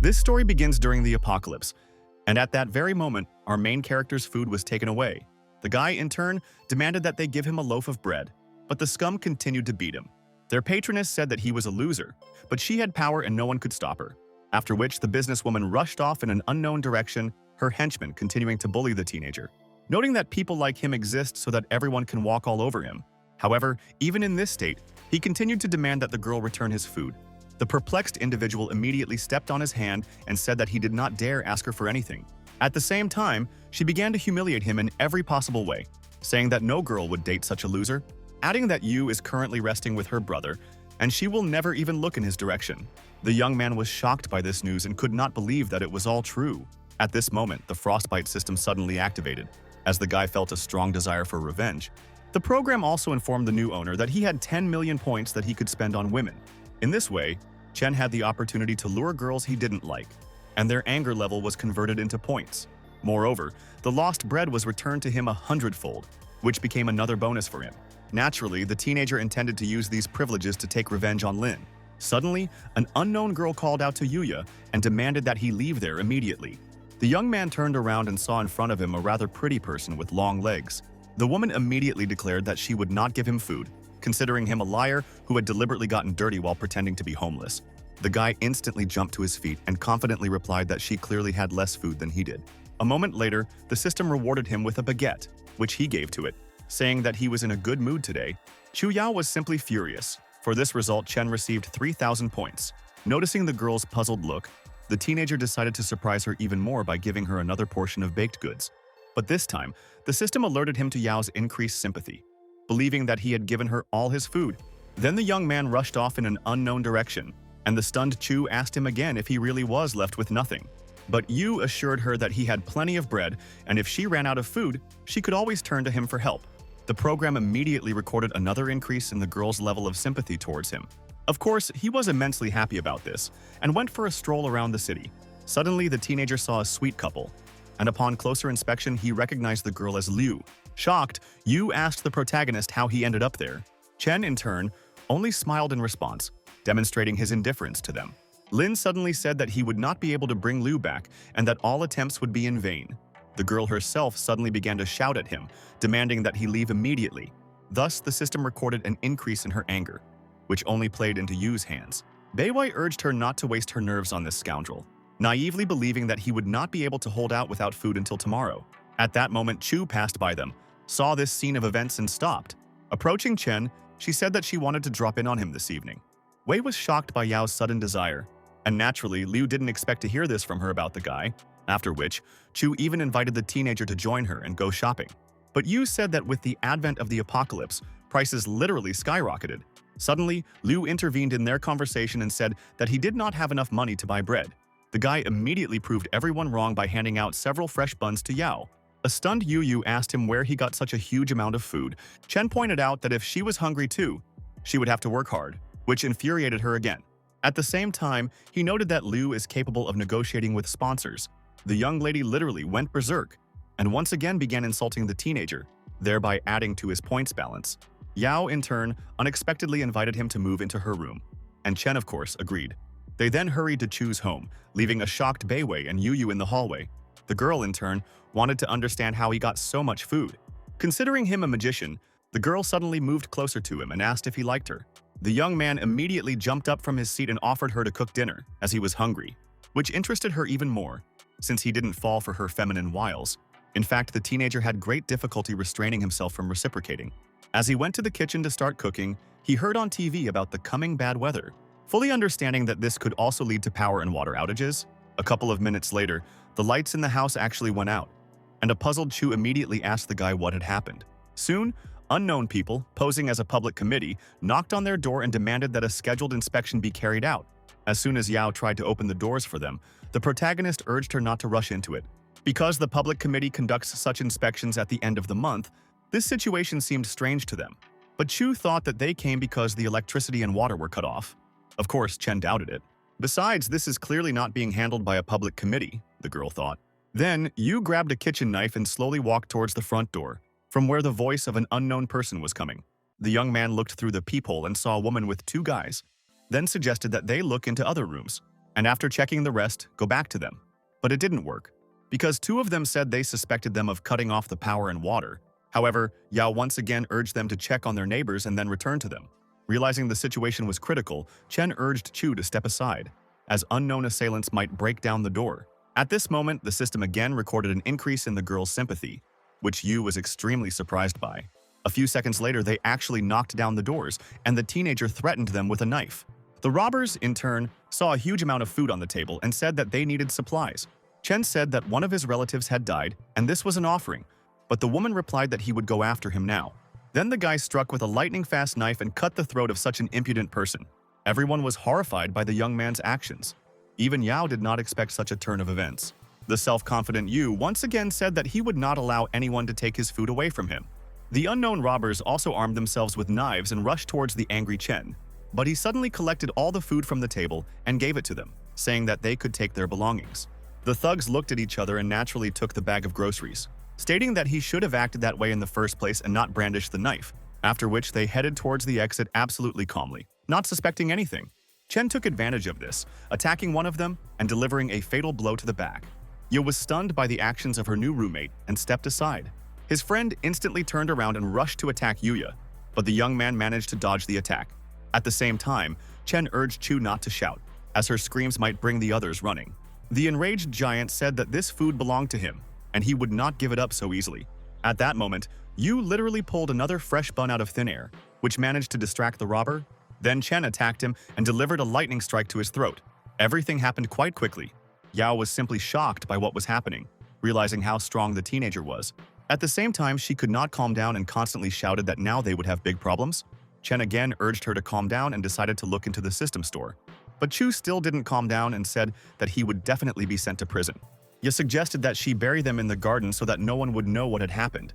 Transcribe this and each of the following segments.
This story begins during the apocalypse, and at that very moment, our main character's food was taken away. The guy, in turn, demanded that they give him a loaf of bread, but the scum continued to beat him. Their patroness said that he was a loser, but she had power and no one could stop her. After which, the businesswoman rushed off in an unknown direction, her henchmen continuing to bully the teenager, noting that people like him exist so that everyone can walk all over him. However, even in this state, he continued to demand that the girl return his food. The perplexed individual immediately stepped on his hand and said that he did not dare ask her for anything. At the same time, she began to humiliate him in every possible way, saying that no girl would date such a loser, adding that Yu is currently resting with her brother, and she will never even look in his direction. The young man was shocked by this news and could not believe that it was all true. At this moment, the frostbite system suddenly activated, as the guy felt a strong desire for revenge. The program also informed the new owner that he had 10 million points that he could spend on women. In this way, Chen had the opportunity to lure girls he didn't like, and their anger level was converted into points. Moreover, the lost bread was returned to him 100-fold, which became another bonus for him. Naturally, the teenager intended to use these privileges to take revenge on Lin. Suddenly, an unknown girl called out to Yuya and demanded that he leave there immediately. The young man turned around and saw in front of him a rather pretty person with long legs. The woman immediately declared that she would not give him food, considering him a liar who had deliberately gotten dirty while pretending to be homeless. The guy instantly jumped to his feet and confidently replied that she clearly had less food than he did. A moment later, the system rewarded him with a baguette, which he gave to it, saying that he was in a good mood today. Chu Yao was simply furious. For this result, Chen received 3,000 points. Noticing the girl's puzzled look, the teenager decided to surprise her even more by giving her another portion of baked goods. But this time, the system alerted him to Yao's increased sympathy, believing that he had given her all his food. Then the young man rushed off in an unknown direction, and the stunned Chu asked him again if he really was left with nothing. But Yu assured her that he had plenty of bread, and if she ran out of food, she could always turn to him for help. The program immediately recorded another increase in the girl's level of sympathy towards him. Of course, he was immensely happy about this, and went for a stroll around the city. Suddenly, the teenager saw a sweet couple, and upon closer inspection, he recognized the girl as Liu. Shocked, Yu asked the protagonist how he ended up there. Chen, in turn, only smiled in response, demonstrating his indifference to them. Lin suddenly said that he would not be able to bring Liu back and that all attempts would be in vain. The girl herself suddenly began to shout at him, demanding that he leave immediately. Thus, the system recorded an increase in her anger, which only played into Yu's hands. Beiwei urged her not to waste her nerves on this scoundrel, naively believing that he would not be able to hold out without food until tomorrow. At that moment, Chu passed by them, saw this scene of events and stopped. Approaching Chen, she said that she wanted to drop in on him this evening. Wei was shocked by Yao's sudden desire, and naturally, Liu didn't expect to hear this from her about the guy, after which, Chu even invited the teenager to join her and go shopping. But Yu said that with the advent of the apocalypse, prices literally skyrocketed. Suddenly, Liu intervened in their conversation and said that he did not have enough money to buy bread. The guy immediately proved everyone wrong by handing out several fresh buns to Yao. A stunned Yu asked him where he got such a huge amount of food. Chen pointed out that if she was hungry too, she would have to work hard, which infuriated her again. At the same time, he noted that Liu is capable of negotiating with sponsors. The young lady literally went berserk, and once again began insulting the teenager, thereby adding to his points balance. Yao, in turn, unexpectedly invited him to move into her room, and Chen, of course, agreed. They then hurried to Chu's home, leaving a shocked Beiwei and Yu in the hallway. The girl, in turn, wanted to understand how he got so much food. Considering him a magician, the girl suddenly moved closer to him and asked if he liked her. The young man immediately jumped up from his seat and offered her to cook dinner, as he was hungry, which interested her even more, since he didn't fall for her feminine wiles. In fact, the teenager had great difficulty restraining himself from reciprocating. As he went to the kitchen to start cooking, he heard on TV about the coming bad weather. Fully understanding that this could also lead to power and water outages, a couple of minutes later, the lights in the house actually went out, and a puzzled Chu immediately asked the guy what had happened. Soon, unknown people, posing as a public committee, knocked on their door and demanded that a scheduled inspection be carried out. As soon as Yao tried to open the doors for them, the protagonist urged her not to rush into it. Because the public committee conducts such inspections at the end of the month, this situation seemed strange to them. But Chu thought that they came because the electricity and water were cut off. Of course, Chen doubted it. Besides, this is clearly not being handled by a public committee, the girl thought. Then, Yu grabbed a kitchen knife and slowly walked towards the front door, from where the voice of an unknown person was coming. The young man looked through the peephole and saw a woman with two guys, then suggested that they look into other rooms. and after checking the rest, go back to them. But it didn't work, because two of them said they suspected them of cutting off the power and water. However, Yao once again urged them to check on their neighbors and then return to them. Realizing the situation was critical, Chen urged Chu to step aside, as unknown assailants might break down the door. At this moment, the system again recorded an increase in the girl's sympathy, which Yu was extremely surprised by. A few seconds later, they actually knocked down the doors, and the teenager threatened them with a knife. The robbers, in turn, saw a huge amount of food on the table and said that they needed supplies. Chen said that one of his relatives had died, and this was an offering, but the woman replied that he would go after him now. Then the guy struck with a lightning-fast knife and cut the throat of such an impudent person. Everyone was horrified by the young man's actions. Even Yao did not expect such a turn of events. The self-confident Yu once again said that he would not allow anyone to take his food away from him. The unknown robbers also armed themselves with knives and rushed towards the angry Chen, but he suddenly collected all the food from the table and gave it to them, saying that they could take their belongings. The thugs looked at each other and naturally took the bag of groceries, stating that he should have acted that way in the first place and not brandished the knife, after which they headed towards the exit absolutely calmly, not suspecting anything. Chen took advantage of this, attacking one of them and delivering a fatal blow to the back. Yu was stunned by the actions of her new roommate and stepped aside. His friend instantly turned around and rushed to attack Yuya, but the young man managed to dodge the attack. At the same time, Chen urged Chu not to shout, as her screams might bring the others running. The enraged giant said that this food belonged to him, and he would not give it up so easily. At that moment, Yu literally pulled another fresh bun out of thin air, which managed to distract the robber. Then Chen attacked him and delivered a lightning strike to his throat. Everything happened quite quickly. Yao was simply shocked by what was happening, realizing how strong the teenager was. At the same time, she could not calm down and constantly shouted that now they would have big problems. Chen again urged her to calm down and decided to look into the system store. But Chu still didn't calm down and said that he would definitely be sent to prison. Ye suggested that she bury them in the garden so that no one would know what had happened.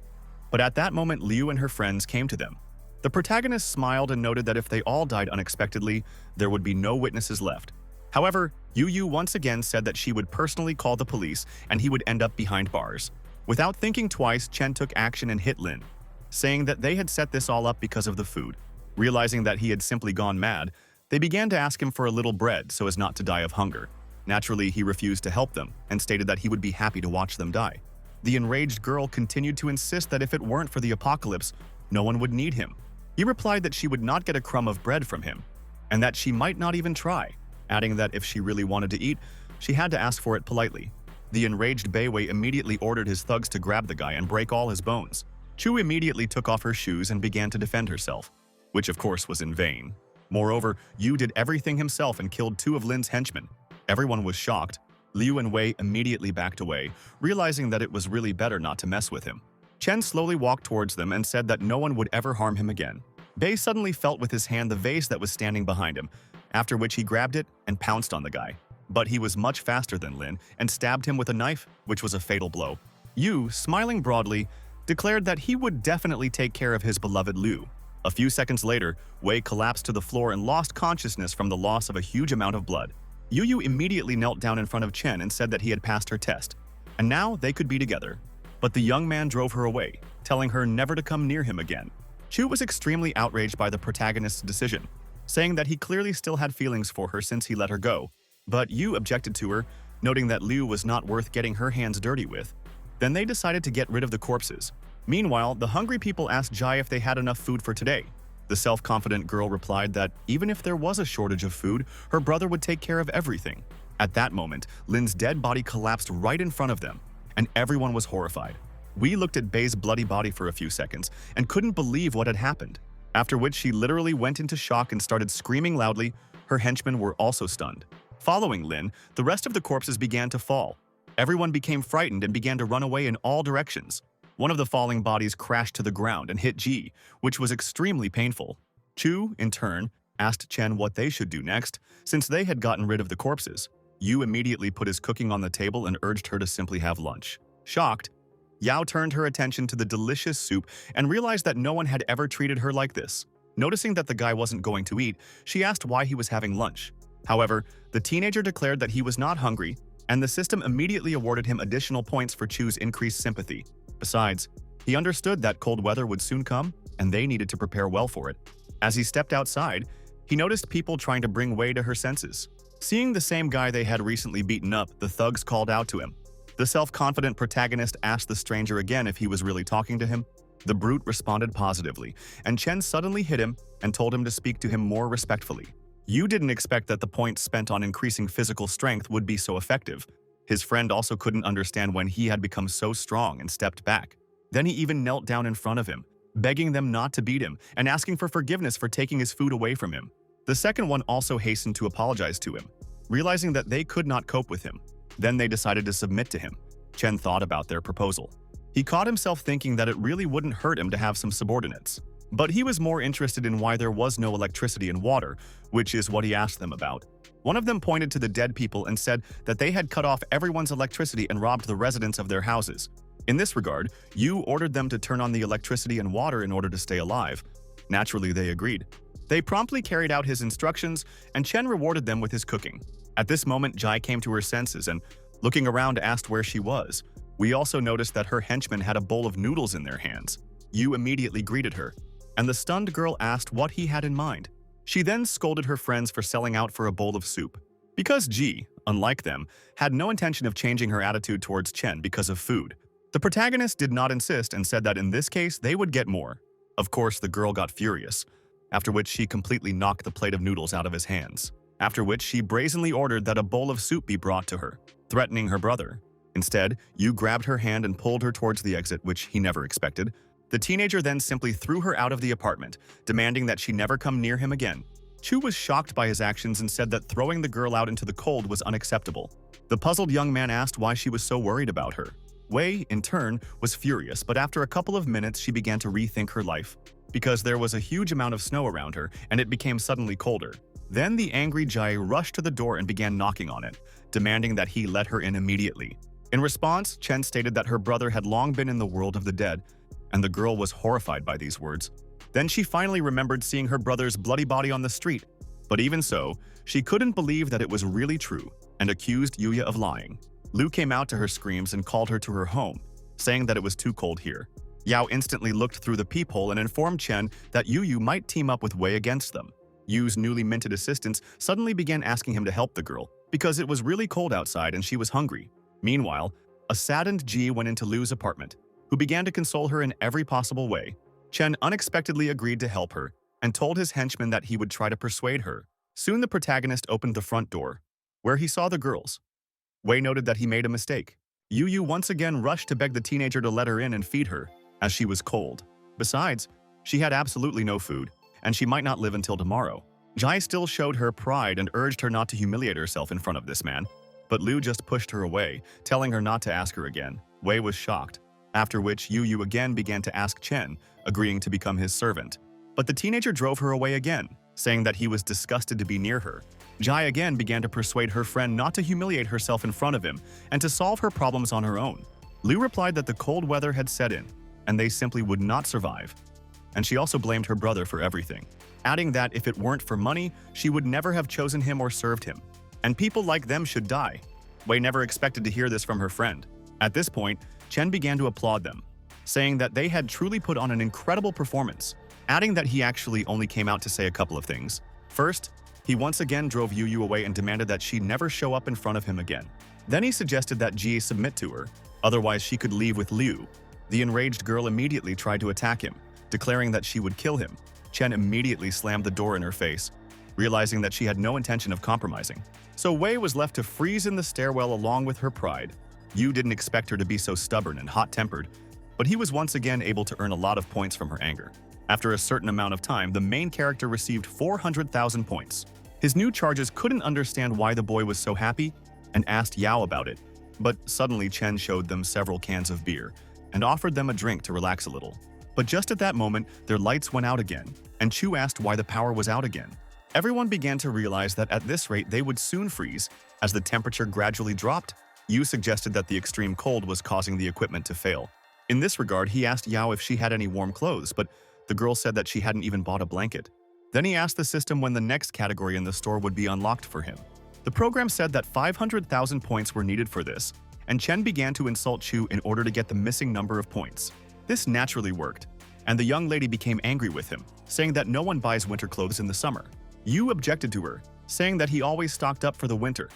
But at that moment, Liu and her friends came to them. The protagonist smiled and noted that if they all died unexpectedly, there would be no witnesses left. However, Yu once again said that she would personally call the police and he would end up behind bars. Without thinking twice, Chen took action and hit Lin, saying that they had set this all up because of the food. Realizing that he had simply gone mad, they began to ask him for a little bread so as not to die of hunger. Naturally, he refused to help them and stated that he would be happy to watch them die. The enraged girl continued to insist that if it weren't for the apocalypse, no one would need him. He replied that she would not get a crumb of bread from him, and that she might not even try, adding that if she really wanted to eat, she had to ask for it politely. The enraged Beiwei immediately ordered his thugs to grab the guy and break all his bones. Chu immediately took off her shoes and began to defend herself, which of course was in vain. Moreover, Yu did everything himself and killed two of Lin's henchmen. Everyone was shocked. Liu and Wei immediately backed away, realizing that it was really better not to mess with him. Chen slowly walked towards them and said that no one would ever harm him again. Bei suddenly felt with his hand the vase that was standing behind him, after which he grabbed it and pounced on the guy. But he was much faster than Lin and stabbed him with a knife, which was a fatal blow. Yu, smiling broadly, declared that he would definitely take care of his beloved Liu. A few seconds later, Wei collapsed to the floor and lost consciousness from the loss of a huge amount of blood. Yu immediately knelt down in front of Chen and said that he had passed her test, and now they could be together. But the young man drove her away, telling her never to come near him again. Chu was extremely outraged by the protagonist's decision, saying that he clearly still had feelings for her since he let her go. But Yu objected to her, noting that Liu was not worth getting her hands dirty with. Then they decided to get rid of the corpses. Meanwhile, the hungry people asked Jai if they had enough food for today. The self-confident girl replied that even if there was a shortage of food, her brother would take care of everything. At that moment, Lin's dead body collapsed right in front of them, and everyone was horrified. We looked at Bei's bloody body for a few seconds and couldn't believe what had happened, after which she literally went into shock and started screaming loudly. Her henchmen were also stunned. Following Lin, the rest of the corpses began to fall. Everyone became frightened and began to run away in all directions. One of the falling bodies crashed to the ground and hit Ji, which was extremely painful. Chu, in turn, asked Chen what they should do next, since they had gotten rid of the corpses. Yu immediately put his cooking on the table and urged her to simply have lunch. Shocked, Yao turned her attention to the delicious soup and realized that no one had ever treated her like this. Noticing that the guy wasn't going to eat, she asked why he was having lunch. However, the teenager declared that he was not hungry, and the system immediately awarded him additional points for Chu's increased sympathy. Besides, he understood that cold weather would soon come, and they needed to prepare well for it. As he stepped outside, he noticed people trying to bring Wei to her senses. Seeing the same guy they had recently beaten up, the thugs called out to him. The self-confident protagonist asked the stranger again if he was really talking to him. The brute responded positively, and Chen suddenly hit him and told him to speak to him more respectfully. Yu didn't expect that the points spent on increasing physical strength would be so effective. His friend also couldn't understand when he had become so strong and stepped back. Then he even knelt down in front of him, begging them not to beat him and asking for forgiveness for taking his food away from him. The second one also hastened to apologize to him, realizing that they could not cope with him. Then they decided to submit to him. Chen thought about their proposal. He caught himself thinking that it really wouldn't hurt him to have some subordinates. But he was more interested in why there was no electricity and water, which is what he asked them about. One of them pointed to the dead people and said that they had cut off everyone's electricity and robbed the residents of their houses. In this regard, Yu ordered them to turn on the electricity and water in order to stay alive. Naturally, they agreed. They promptly carried out his instructions, and Chen rewarded them with his cooking. At this moment, Jai came to her senses and, looking around, asked where she was. We also noticed that her henchmen had a bowl of noodles in their hands. Yu immediately greeted her, and the stunned girl asked what he had in mind. She then scolded her friends for selling out for a bowl of soup. Because Ji, unlike them, had no intention of changing her attitude towards Chen because of food. The protagonist did not insist and said that in this case they would get more. Of course, the girl got furious, after which she completely knocked the plate of noodles out of his hands. After which she brazenly ordered that a bowl of soup be brought to her, threatening her brother. Instead, Yu grabbed her hand and pulled her towards the exit, which he never expected. The teenager then simply threw her out of the apartment, demanding that she never come near him again. Chu was shocked by his actions and said that throwing the girl out into the cold was unacceptable. The puzzled young man asked why she was so worried about her. Wei, in turn, was furious, but after a couple of minutes she began to rethink her life. Because there was a huge amount of snow around her, and it became suddenly colder. Then the angry Jai rushed to the door and began knocking on it, demanding that he let her in immediately. In response, Chen stated that her brother had long been in the world of the dead, and the girl was horrified by these words. Then she finally remembered seeing her brother's bloody body on the street. But even so, she couldn't believe that it was really true, and accused Yuya of lying. Lu came out to her screams and called her to her home, saying that it was too cold here. Yao instantly looked through the peephole and informed Chen that Yu might team up with Wei against them. Yu's newly minted assistants suddenly began asking him to help the girl, because it was really cold outside and she was hungry. Meanwhile, a saddened Ji went into Lu's apartment, who began to console her in every possible way. Chen unexpectedly agreed to help her, and told his henchmen that he would try to persuade her. Soon the protagonist opened the front door, where he saw the girls. Wei noted that he made a mistake. Yu once again rushed to beg the teenager to let her in and feed her, as she was cold. Besides, she had absolutely no food, and she might not live until tomorrow. Jai still showed her pride and urged her not to humiliate herself in front of this man, but Lu just pushed her away, telling her not to ask her again. Wei was shocked, after which Yu again began to ask Chen, agreeing to become his servant. But the teenager drove her away again, saying that he was disgusted to be near her. Jai again began to persuade her friend not to humiliate herself in front of him and to solve her problems on her own. Lu replied that the cold weather had set in, and they simply would not survive. And she also blamed her brother for everything, adding that if it weren't for money, she would never have chosen him or served him. And people like them should die. Wei never expected to hear this from her friend. At this point, Chen began to applaud them, saying that they had truly put on an incredible performance, adding that he actually only came out to say a couple of things. First, he once again drove Yu away and demanded that she never show up in front of him again. Then he suggested that Ji submit to her, otherwise she could leave with Liu. The enraged girl immediately tried to attack him, declaring that she would kill him. Chen immediately slammed the door in her face, realizing that she had no intention of compromising. So Wei was left to freeze in the stairwell along with her pride. Yu didn't expect her to be so stubborn and hot-tempered, but he was once again able to earn a lot of points from her anger. After a certain amount of time, the main character received 400,000 points. His new charges couldn't understand why the boy was so happy and asked Yao about it, but suddenly Chen showed them several cans of beer and offered them a drink to relax a little. But just at that moment, their lights went out again, and Chu asked why the power was out again. Everyone began to realize that at this rate they would soon freeze, as the temperature gradually dropped. Yu suggested that the extreme cold was causing the equipment to fail. In this regard, he asked Yao if she had any warm clothes, but the girl said that she hadn't even bought a blanket. Then he asked the system when the next category in the store would be unlocked for him. The program said that 500,000 points were needed for this, and Chen began to insult Chu in order to get the missing number of points. This naturally worked, and the young lady became angry with him, saying that no one buys winter clothes in the summer. Yu objected to her, saying that he always stocked up for the winter.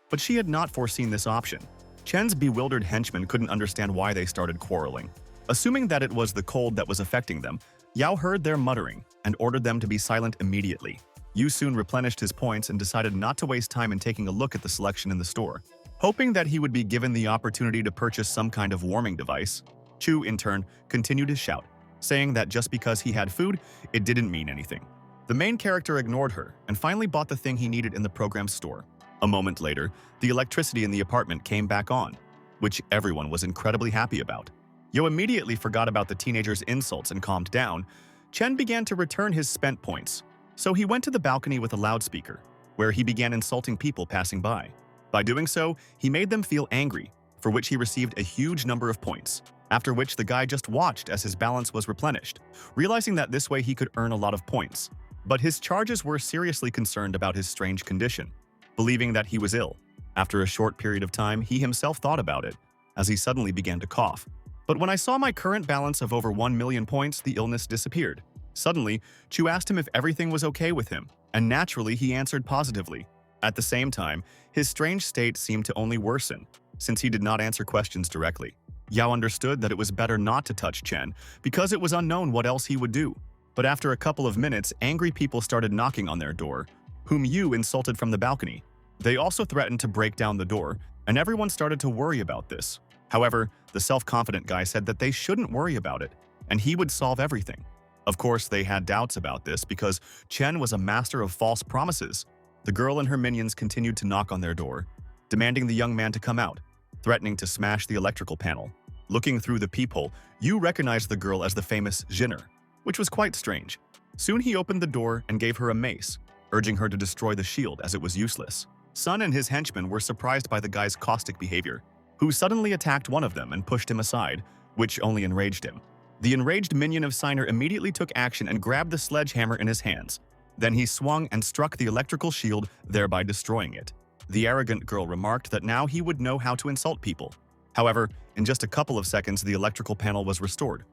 But she had not foreseen this option. Chen's bewildered henchmen couldn't understand why they started quarreling. Assuming that it was the cold that was affecting them, Yao heard their muttering and ordered them to be silent immediately. Yu soon replenished his points and decided not to waste time in taking a look at the selection in the store. Hoping that he would be given the opportunity to purchase some kind of warming device, Chu, in turn, continued to shout, saying that just because he had food, it didn't mean anything. The main character ignored her and finally bought the thing he needed in the program's store. A moment later, the electricity in the apartment came back on, which everyone was incredibly happy about. Yo immediately forgot about the teenager's insults and calmed down. Chen began to return his spent points, so he went to the balcony with a loudspeaker, where he began insulting people passing by. By doing so, he made them feel angry, for which he received a huge number of points, after which the guy just watched as his balance was replenished, realizing that this way he could earn a lot of points. But his charges were seriously concerned about his strange condition, believing that he was ill. After a short period of time, he himself thought about it, as he suddenly began to cough. But when I saw my current balance of over 1 million points, the illness disappeared. Suddenly, Chu asked him if everything was okay with him, and naturally he answered positively. At the same time, his strange state seemed to only worsen, since he did not answer questions directly. Yao understood that it was better not to touch Chen, because it was unknown what else he would do. But after a couple of minutes, angry people started knocking on their door, whom Yu insulted from the balcony. They also threatened to break down the door, and everyone started to worry about this. However, the self-confident guy said that they shouldn't worry about it, and he would solve everything. Of course, they had doubts about this because Chen was a master of false promises. The girl and her minions continued to knock on their door, demanding the young man to come out, threatening to smash the electrical panel. Looking through the peephole, Yu recognized the girl as the famous Jinner, which was quite strange. Soon he opened the door and gave her a mace, urging her to destroy the shield as it was useless. Sun and his henchmen were surprised by the guy's caustic behavior, who suddenly attacked one of them and pushed him aside, which only enraged him. The enraged minion of Siner immediately took action and grabbed the sledgehammer in his hands. Then he swung and struck the electrical shield, thereby destroying it. The arrogant girl remarked that now he would know how to insult people. However, in just a couple of seconds, the electrical panel was restored.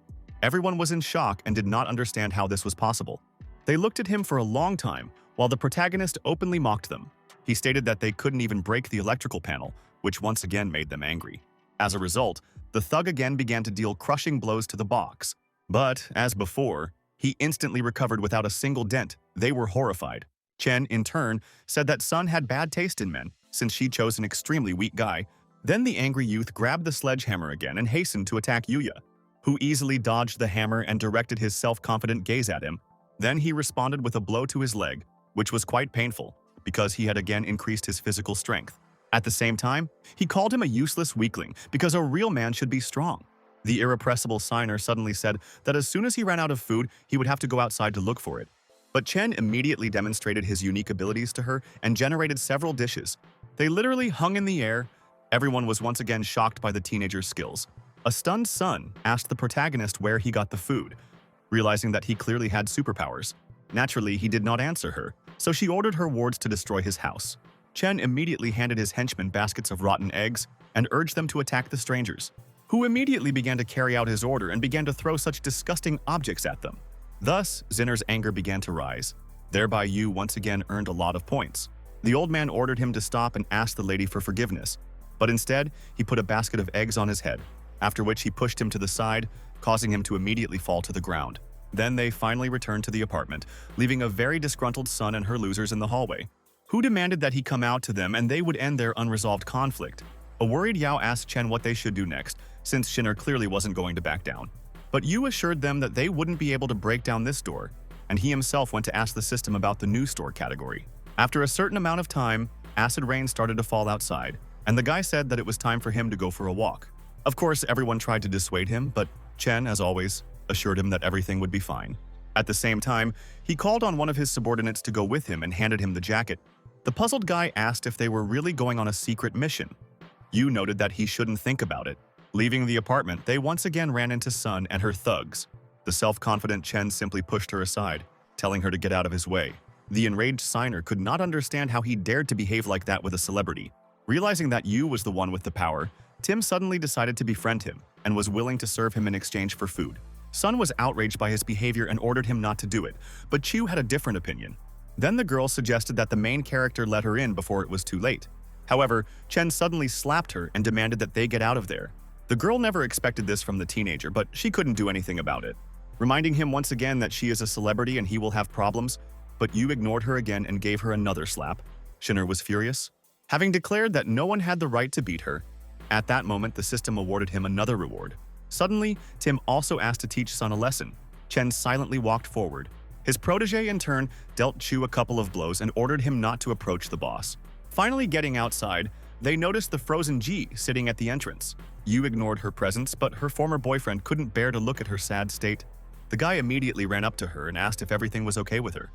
Everyone was in shock and did not understand how this was possible. They looked at him for a long time, while the protagonist openly mocked them. He stated that they couldn't even break the electrical panel, which once again made them angry. As a result, the thug again began to deal crushing blows to the box. But, as before, he instantly recovered without a single dent. They were horrified. Chen, in turn, said that Sun had bad taste in men, since she chose an extremely weak guy. Then the angry youth grabbed the sledgehammer again and hastened to attack Yuya, who easily dodged the hammer and directed his self-confident gaze at him. Then he responded with a blow to his leg, which was quite painful, because he had again increased his physical strength. At the same time, he called him a useless weakling because a real man should be strong. The irrepressible Siner suddenly said that as soon as he ran out of food, he would have to go outside to look for it. But Chen immediately demonstrated his unique abilities to her and generated several dishes. They literally hung in the air. Everyone was once again shocked by the teenager's skills. A stunned Sun asked the protagonist where he got the food, realizing that he clearly had superpowers. Naturally, he did not answer her, so she ordered her wards to destroy his house. Chen immediately handed his henchmen baskets of rotten eggs and urged them to attack the strangers, who immediately began to carry out his order and began to throw such disgusting objects at them. Thus, Zinner's anger began to rise. Thereby, Yu once again earned a lot of points. The old man ordered him to stop and ask the lady for forgiveness, but instead, he put a basket of eggs on his head, after which he pushed him to the side, causing him to immediately fall to the ground. Then they finally returned to the apartment, leaving a very disgruntled Sun and her losers in the hallway, who demanded that he come out to them and they would end their unresolved conflict. A worried Yao asked Chen what they should do next, since Shinner clearly wasn't going to back down. But Yu assured them that they wouldn't be able to break down this door, and he himself went to ask the system about the new store category. After a certain amount of time, acid rain started to fall outside, and the guy said that it was time for him to go for a walk. Of course, everyone tried to dissuade him, but Chen, as always, assured him that everything would be fine. At the same time, he called on one of his subordinates to go with him and handed him the jacket. The puzzled guy asked if they were really going on a secret mission. Yu noted that he shouldn't think about it. Leaving the apartment, they once again ran into Sun and her thugs. The self-confident Chen simply pushed her aside, telling her to get out of his way. The enraged Siner could not understand how he dared to behave like that with a celebrity. Realizing that Yu was the one with the power, Tim suddenly decided to befriend him and was willing to serve him in exchange for food. Sun was outraged by his behavior and ordered him not to do it, but Chu had a different opinion. Then the girl suggested that the main character let her in before it was too late. However, Chen suddenly slapped her and demanded that they get out of there. The girl never expected this from the teenager, but she couldn't do anything about it. Reminding him once again that she is a celebrity and he will have problems, but Yu ignored her again and gave her another slap. Shinner was furious, having declared that no one had the right to beat her. At that moment, the system awarded him another reward. Suddenly, Tim also asked to teach Sun a lesson. Chen silently walked forward. His protege, in turn, dealt Chu a couple of blows and ordered him not to approach the boss. Finally getting outside, they noticed the frozen Ji sitting at the entrance. Yu ignored her presence, but her former boyfriend couldn't bear to look at her sad state. The guy immediately ran up to her and asked if everything was okay with her.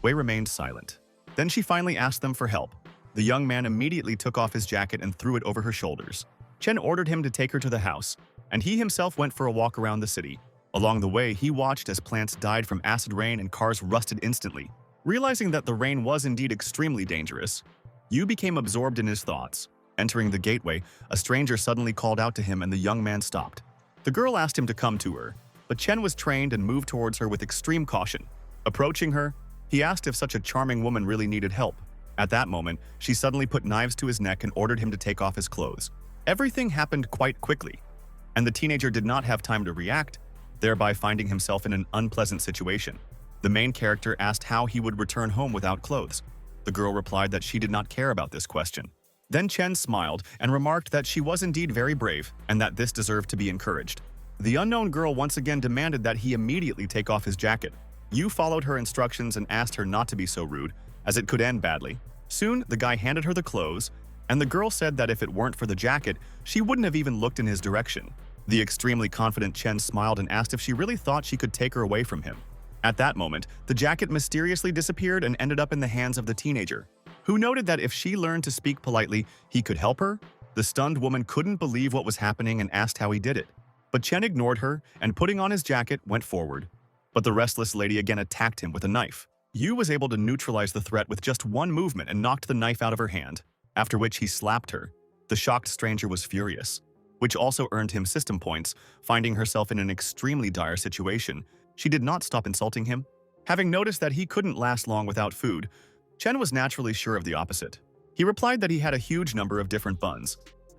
Wei remained silent. Then she finally asked them for help. The young man immediately took off his jacket and threw it over her shoulders. Chen ordered him to take her to the house, and he himself went for a walk around the city. Along the way, he watched as plants died from acid rain and cars rusted instantly. Realizing that the rain was indeed extremely dangerous, Yu became absorbed in his thoughts. Entering the gateway, a stranger suddenly called out to him and the young man stopped. The girl asked him to come to her, but Chen was trained and moved towards her with extreme caution. Approaching her, he asked if such a charming woman really needed help. At that moment, she suddenly put knives to his neck and ordered him to take off his clothes. Everything happened quite quickly, and the teenager did not have time to react, thereby finding himself in an unpleasant situation. The main character asked how he would return home without clothes. The girl replied that she did not care about this question. Then Chen smiled and remarked that she was indeed very brave and that this deserved to be encouraged. The unknown girl once again demanded that he immediately take off his jacket. Yu followed her instructions and asked her not to be so rude, as it could end badly. Soon, the guy handed her the clothes, and the girl said that if it weren't for the jacket, she wouldn't have even looked in his direction. The extremely confident Chen smiled and asked if she really thought she could take her away from him. At that moment, the jacket mysteriously disappeared and ended up in the hands of the teenager, who noted that if she learned to speak politely, he could help her. The stunned woman couldn't believe what was happening and asked how he did it. But Chen ignored her and, putting on his jacket, went forward. But the restless lady again attacked him with a knife. Yu was able to neutralize the threat with just one movement and knocked the knife out of her hand, after which he slapped her. The shocked stranger was furious, which also earned him system points. Finding herself in an extremely dire situation, she did not stop insulting him. Having noticed that he couldn't last long without food, Chen was naturally sure of the opposite. He replied that he had a huge number of different buns,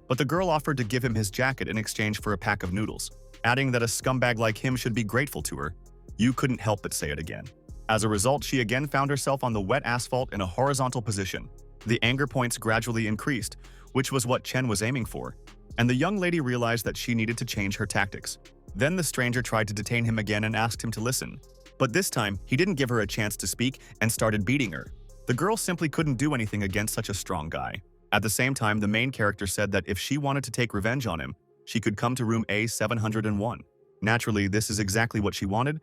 but the girl offered to give him his jacket in exchange for a pack of noodles, adding that a scumbag like him should be grateful to her. Yu couldn't help but say it again. As a result, she again found herself on the wet asphalt in a horizontal position. The anger points gradually increased, which was what Chen was aiming for, and the young lady realized that she needed to change her tactics. Then the stranger tried to detain him again and asked him to listen. But this time, he didn't give her a chance to speak and started beating her. The girl simply couldn't do anything against such a strong guy. At the same time, the main character said that if she wanted to take revenge on him, she could come to room A701. Naturally, this is exactly what she wanted,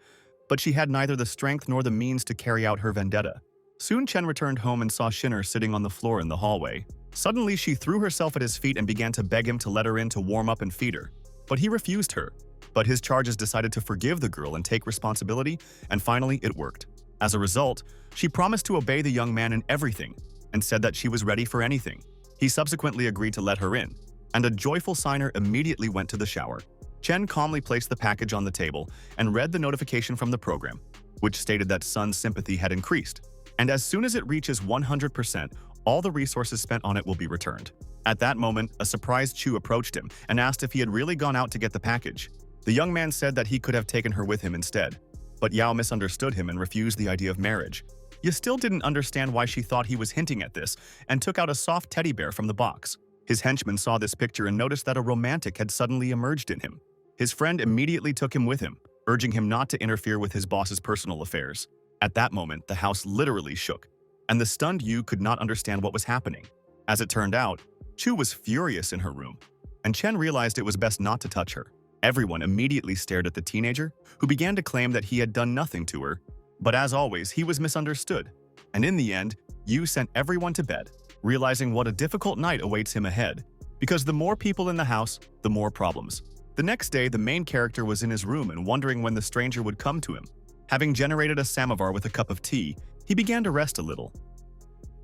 but she had neither the strength nor the means to carry out her vendetta. Soon Chen returned home and saw Shinner sitting on the floor in the hallway. Suddenly, she threw herself at his feet and began to beg him to let her in to warm up and feed her. But he refused her. But his charges decided to forgive the girl and take responsibility, and finally it worked. As a result, she promised to obey the young man in everything and said that she was ready for anything. He subsequently agreed to let her in, and a joyful signer immediately went to the shower. Chen calmly placed the package on the table and read the notification from the program, which stated that Sun's sympathy had increased, and as soon as it reaches 100%, all the resources spent on it will be returned. At that moment, a surprised Chu approached him and asked if he had really gone out to get the package. The young man said that he could have taken her with him instead, but Yao misunderstood him and refused the idea of marriage. Ye still didn't understand why she thought he was hinting at this and took out a soft teddy bear from the box. His henchman saw this picture and noticed that a romantic had suddenly emerged in him. His friend immediately took him with him, urging him not to interfere with his boss's personal affairs. At that moment, the house literally shook, and the stunned Yu could not understand what was happening. As it turned out, Chu was furious in her room, and Chen realized it was best not to touch her. Everyone immediately stared at the teenager, who began to claim that he had done nothing to her. But as always, he was misunderstood, and in the end, Yu sent everyone to bed, realizing what a difficult night awaits him ahead, because the more people in the house, the more problems. The next day, the main character was in his room and wondering when the stranger would come to him. Having generated a samovar with a cup of tea, he began to rest a little.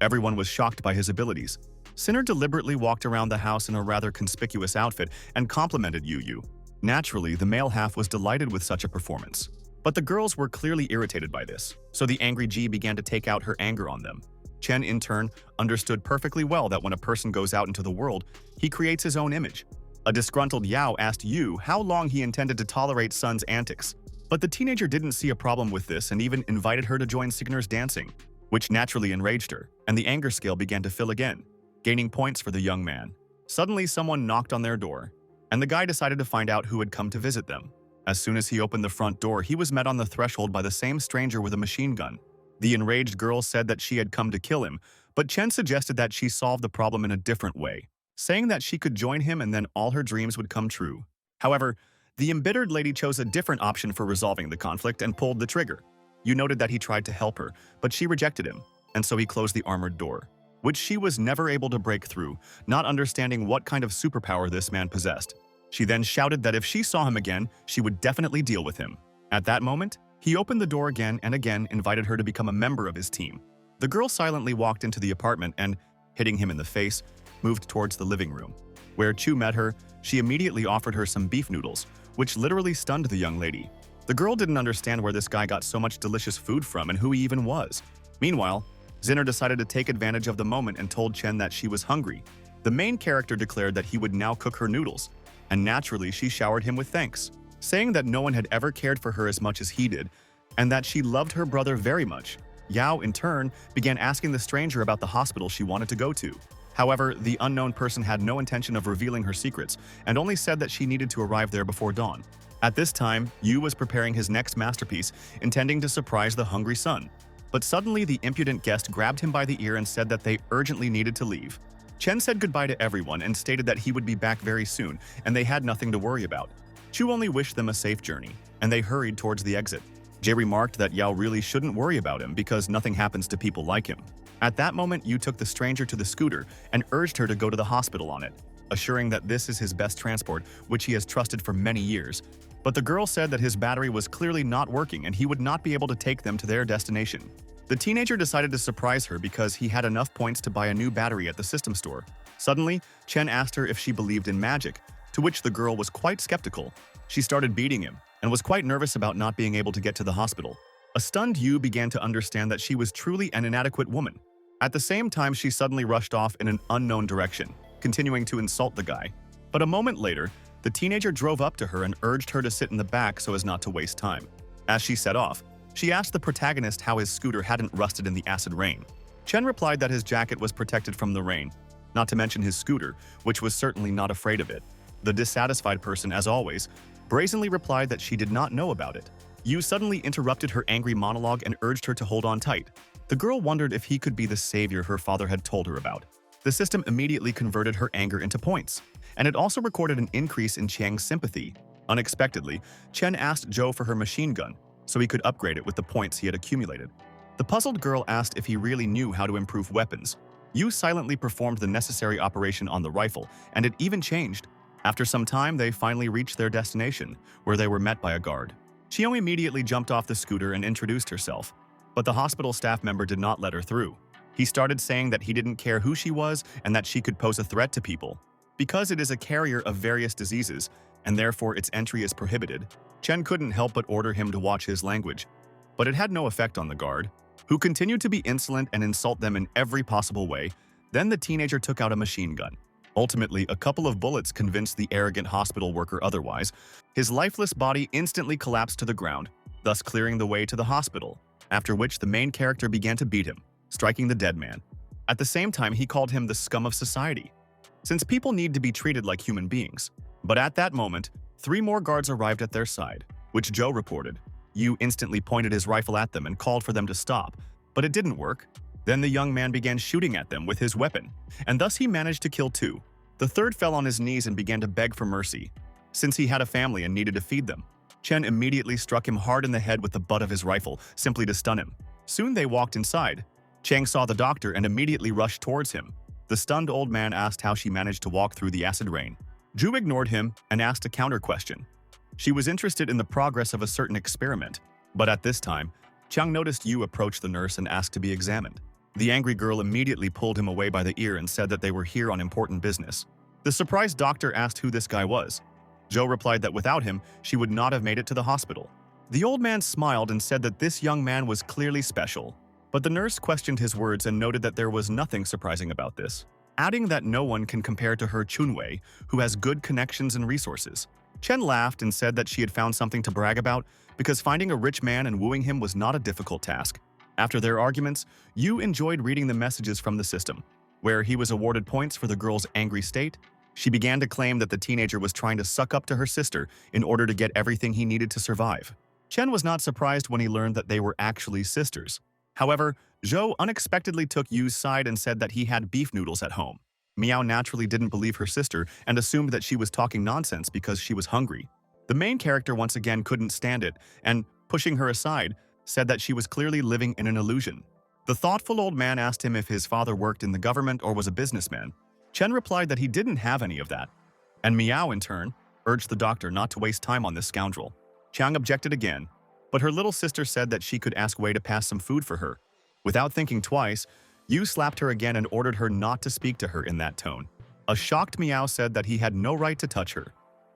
Everyone was shocked by his abilities. Sinner deliberately walked around the house in a rather conspicuous outfit and complimented Yu. Naturally, the male half was delighted with such a performance. But the girls were clearly irritated by this, so the angry G began to take out her anger on them. Chen, in turn, understood perfectly well that when a person goes out into the world, he creates his own image. A disgruntled Yao asked Yu how long he intended to tolerate Sun's antics, but the teenager didn't see a problem with this and even invited her to join Signer's dancing, which naturally enraged her, and the anger scale began to fill again, gaining points for the young man. Suddenly, someone knocked on their door, and the guy decided to find out who had come to visit them. As soon as he opened the front door, he was met on the threshold by the same stranger with a machine gun. The enraged girl said that she had come to kill him, but Chen suggested that she solve the problem in a different way, saying that she could join him and then all her dreams would come true. However, the embittered lady chose a different option for resolving the conflict and pulled the trigger. You noted that he tried to help her, but she rejected him, and so he closed the armored door, which she was never able to break through, not understanding what kind of superpower this man possessed. She then shouted that if she saw him again, she would definitely deal with him. At that moment, he opened the door again and again invited her to become a member of his team. The girl silently walked into the apartment and, hitting him in the face, moved towards the living room. Where Chu met her, she immediately offered her some beef noodles, which literally stunned the young lady. The girl didn't understand where this guy got so much delicious food from and who he even was. Meanwhile, Zinner decided to take advantage of the moment and told Chen that she was hungry. The main character declared that he would now cook her noodles, and naturally she showered him with thanks, saying that no one had ever cared for her as much as he did, and that she loved her brother very much. Yao, in turn, began asking the stranger about the hospital she wanted to go to. However, the unknown person had no intention of revealing her secrets, and only said that she needed to arrive there before dawn. At this time, Yu was preparing his next masterpiece, intending to surprise the hungry son. But suddenly, the impudent guest grabbed him by the ear and said that they urgently needed to leave. Chen said goodbye to everyone and stated that he would be back very soon, and they had nothing to worry about. Chu only wished them a safe journey, and they hurried towards the exit. Jay remarked that Yao really shouldn't worry about him because nothing happens to people like him. At that moment, Yu took the stranger to the scooter and urged her to go to the hospital on it, assuring that this is his best transport, which he has trusted for many years. But the girl said that his battery was clearly not working and he would not be able to take them to their destination. The teenager decided to surprise her because he had enough points to buy a new battery at the system store. Suddenly, Chen asked her if she believed in magic, to which the girl was quite skeptical. She started beating him and was quite nervous about not being able to get to the hospital. A stunned Yu began to understand that she was truly an inadequate woman. At the same time, she suddenly rushed off in an unknown direction, continuing to insult the guy. But a moment later, the teenager drove up to her and urged her to sit in the back so as not to waste time. As she set off, she asked the protagonist how his scooter hadn't rusted in the acid rain. Chen replied that his jacket was protected from the rain, not to mention his scooter, which was certainly not afraid of it. The dissatisfied person, as always, brazenly replied that she did not know about it. Yu suddenly interrupted her angry monologue and urged her to hold on tight. The girl wondered if he could be the savior her father had told her about. The system immediately converted her anger into points, and it also recorded an increase in Chiang's sympathy. Unexpectedly, Chen asked Zhou for her machine gun, so he could upgrade it with the points he had accumulated. The puzzled girl asked if he really knew how to improve weapons. Yu silently performed the necessary operation on the rifle, and it even changed. After some time, they finally reached their destination, where they were met by a guard. Chiang immediately jumped off the scooter and introduced herself, but the hospital staff member did not let her through. He started saying that he didn't care who she was and that she could pose a threat to people. Because it is a carrier of various diseases, and therefore its entry is prohibited, Chen couldn't help but order him to watch his language. But it had no effect on the guard, who continued to be insolent and insult them in every possible way. Then the teenager took out a machine gun. Ultimately, a couple of bullets convinced the arrogant hospital worker otherwise. His lifeless body instantly collapsed to the ground, thus clearing the way to the hospital, after which the main character began to beat him, striking the dead man. At the same time, he called him the scum of society, since people need to be treated like human beings. But at that moment, 3 more guards arrived at their side, which Zhou reported. Yu instantly pointed his rifle at them and called for them to stop, but it didn't work. Then the young man began shooting at them with his weapon, and thus he managed to kill 2. The third fell on his knees and began to beg for mercy, since he had a family and needed to feed them. Chen immediately struck him hard in the head with the butt of his rifle, simply to stun him. Soon they walked inside. Chiang saw the doctor and immediately rushed towards him. The stunned old man asked how she managed to walk through the acid rain. Zhu ignored him and asked a counter question. She was interested in the progress of a certain experiment, but at this time, Chiang noticed Yu approach the nurse and asked to be examined. The angry girl immediately pulled him away by the ear and said that they were here on important business. The surprised doctor asked who this guy was. Zhou replied that without him, she would not have made it to the hospital. The old man smiled and said that this young man was clearly special, but the nurse questioned his words and noted that there was nothing surprising about this, adding that no one can compare to her Chunwei, who has good connections and resources. Chen laughed and said that she had found something to brag about because finding a rich man and wooing him was not a difficult task. After their arguments, Yu enjoyed reading the messages from the system. Where he was awarded points for the girl's angry state, she began to claim that the teenager was trying to suck up to her sister in order to get everything he needed to survive. Chen was not surprised when he learned that they were actually sisters. However, Zhou unexpectedly took Yu's side and said that he had beef noodles at home. Miao naturally didn't believe her sister and assumed that she was talking nonsense because she was hungry. The main character once again couldn't stand it and, pushing her aside, said that she was clearly living in an illusion. The thoughtful old man asked him if his father worked in the government or was a businessman. Chen replied that he didn't have any of that. And Miao, in turn, urged the doctor not to waste time on this scoundrel. Chang objected again, but her little sister said that she could ask Wei to pass some food for her. Without thinking twice, Yu slapped her again and ordered her not to speak to her in that tone. A shocked Miao said that he had no right to touch her.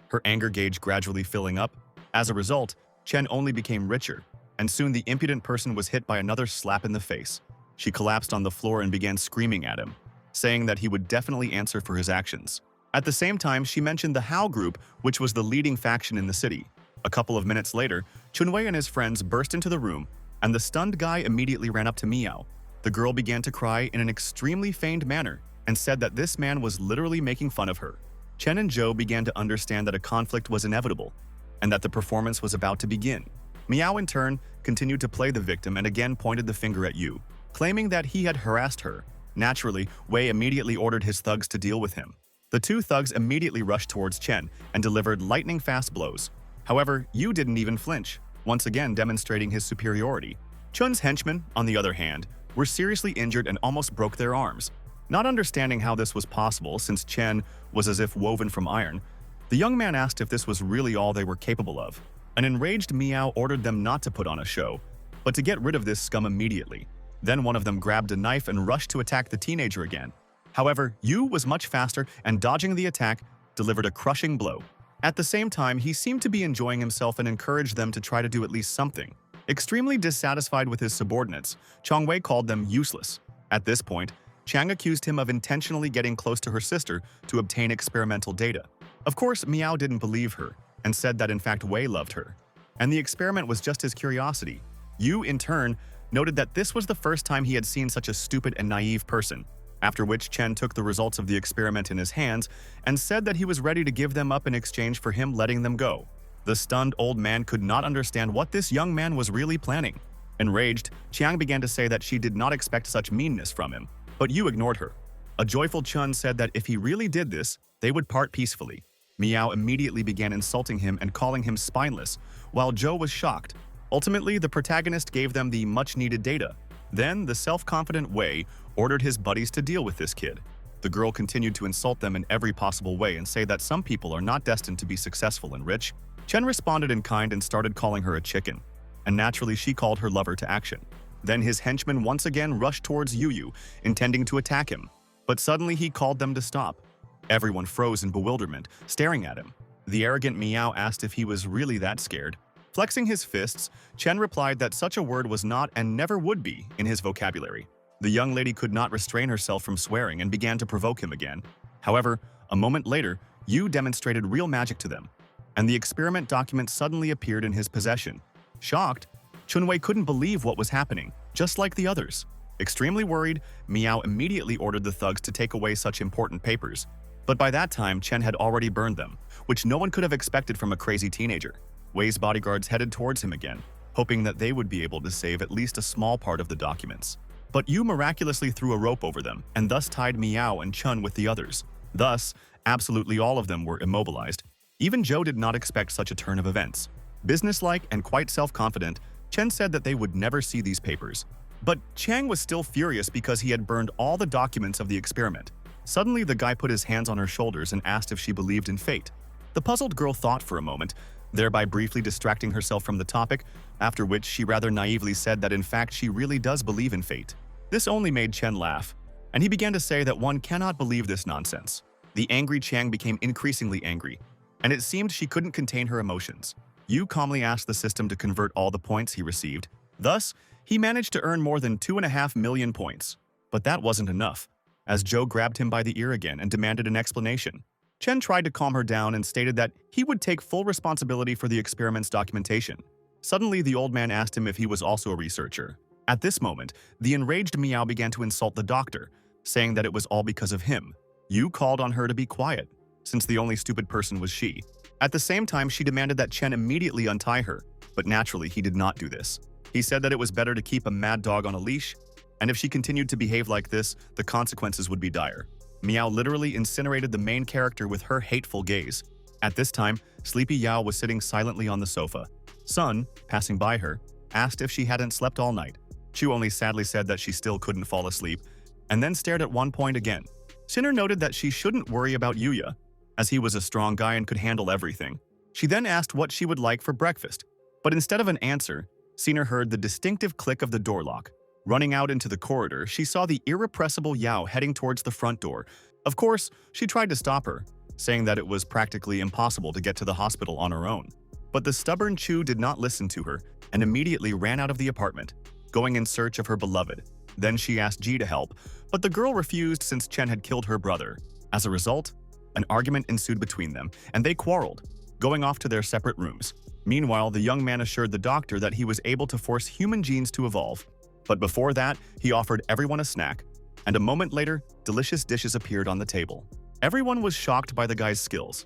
Her anger gauge gradually filling up. As a result, Chen only became richer, and soon the impudent person was hit by another slap in the face. She collapsed on the floor and began screaming at him, saying that he would definitely answer for his actions. At the same time, she mentioned the Hao group, which was the leading faction in the city. A couple of minutes later, Chunwei and his friends burst into the room, and the stunned guy immediately ran up to Miao. The girl began to cry in an extremely feigned manner and said that this man was literally making fun of her. Chen and Zhou began to understand that a conflict was inevitable and that the performance was about to begin. Miao, in turn, continued to play the victim and again pointed the finger at Yu, claiming that he had harassed her. Naturally, Wei immediately ordered his thugs to deal with him. The two thugs immediately rushed towards Chen and delivered lightning-fast blows. However, Yu didn't even flinch, once again demonstrating his superiority. Chun's henchmen, on the other hand, were seriously injured and almost broke their arms. Not understanding how this was possible since Chen was as if woven from iron, the young man asked if this was really all they were capable of. An enraged Miao ordered them not to put on a show, but to get rid of this scum immediately. Then one of them grabbed a knife and rushed to attack the teenager again. However, Yu was much faster and, dodging the attack, delivered a crushing blow. At the same time, he seemed to be enjoying himself and encouraged them to try to do at least something. Extremely dissatisfied with his subordinates, Changwei called them useless. At this point, Chang accused him of intentionally getting close to her sister to obtain experimental data. Of course, Miao didn't believe her and said that in fact Wei loved her, and the experiment was just his curiosity. Yu, in turn, noted that this was the first time he had seen such a stupid and naive person, after which Chen took the results of the experiment in his hands and said that he was ready to give them up in exchange for him letting them go. The stunned old man could not understand what this young man was really planning. Enraged, Chiang began to say that she did not expect such meanness from him, but Yu ignored her. A joyful Chun said that if he really did this, they would part peacefully. Miao immediately began insulting him and calling him spineless, while Zhou was shocked. Ultimately, the protagonist gave them the much-needed data. Then, the self-confident Wei ordered his buddies to deal with this kid. The girl continued to insult them in every possible way and say that some people are not destined to be successful and rich. Chen responded in kind and started calling her a chicken, and naturally she called her lover to action. Then his henchmen once again rushed towards Yu, intending to attack him, but suddenly he called them to stop. Everyone froze in bewilderment, staring at him. The arrogant Miao asked if he was really that scared. Flexing his fists, Chen replied that such a word was not and never would be in his vocabulary. The young lady could not restrain herself from swearing and began to provoke him again. However, a moment later, Yu demonstrated real magic to them, and the experiment document suddenly appeared in his possession. Shocked, Chunwei couldn't believe what was happening, just like the others. Extremely worried, Miao immediately ordered the thugs to take away such important papers. But by that time, Chen had already burned them, which no one could have expected from a crazy teenager. Wei's bodyguards headed towards him again, hoping that they would be able to save at least a small part of the documents. But Yu miraculously threw a rope over them and thus tied Miao and Chun with the others. Thus, absolutely all of them were immobilized. Even Zhou did not expect such a turn of events. Businesslike and quite self-confident, Chen said that they would never see these papers. But Chang was still furious because he had burned all the documents of the experiment. Suddenly, the guy put his hands on her shoulders and asked if she believed in fate. The puzzled girl thought for a moment, thereby briefly distracting herself from the topic, after which she rather naively said that in fact she really does believe in fate. This only made Chen laugh, and he began to say that one cannot believe this nonsense. The angry Chang became increasingly angry, and it seemed she couldn't contain her emotions. Yu calmly asked the system to convert all the points he received. Thus, he managed to earn more than 2.5 million points. But that wasn't enough, as Joe grabbed him by the ear again and demanded an explanation. Chen tried to calm her down and stated that he would take full responsibility for the experiment's documentation. Suddenly, the old man asked him if he was also a researcher. At this moment, the enraged Miao began to insult the doctor, saying that it was all because of him. Yu called on her to be quiet, since the only stupid person was she. At the same time, she demanded that Chen immediately untie her, but naturally he did not do this. He said that it was better to keep a mad dog on a leash, and if she continued to behave like this, the consequences would be dire. Miao literally incinerated the main character with her hateful gaze. At this time, Sleepy Yao was sitting silently on the sofa. Sun, passing by her, asked if she hadn't slept all night. Chu only sadly said that she still couldn't fall asleep, and then stared at one point again. Sinner noted that she shouldn't worry about Yuya, as he was a strong guy and could handle everything. She then asked what she would like for breakfast, but instead of an answer, Sinner heard the distinctive click of the door lock. Running out into the corridor, she saw the irrepressible Yao heading towards the front door. Of course, she tried to stop her, saying that it was practically impossible to get to the hospital on her own. But the stubborn Chu did not listen to her and immediately ran out of the apartment, going in search of her beloved. Then she asked Ji to help, but the girl refused since Chen had killed her brother. As a result, an argument ensued between them, and they quarreled, going off to their separate rooms. Meanwhile, the young man assured the doctor that he was able to force human genes to evolve. But before that, he offered everyone a snack, and a moment later, delicious dishes appeared on the table. Everyone was shocked by the guy's skills.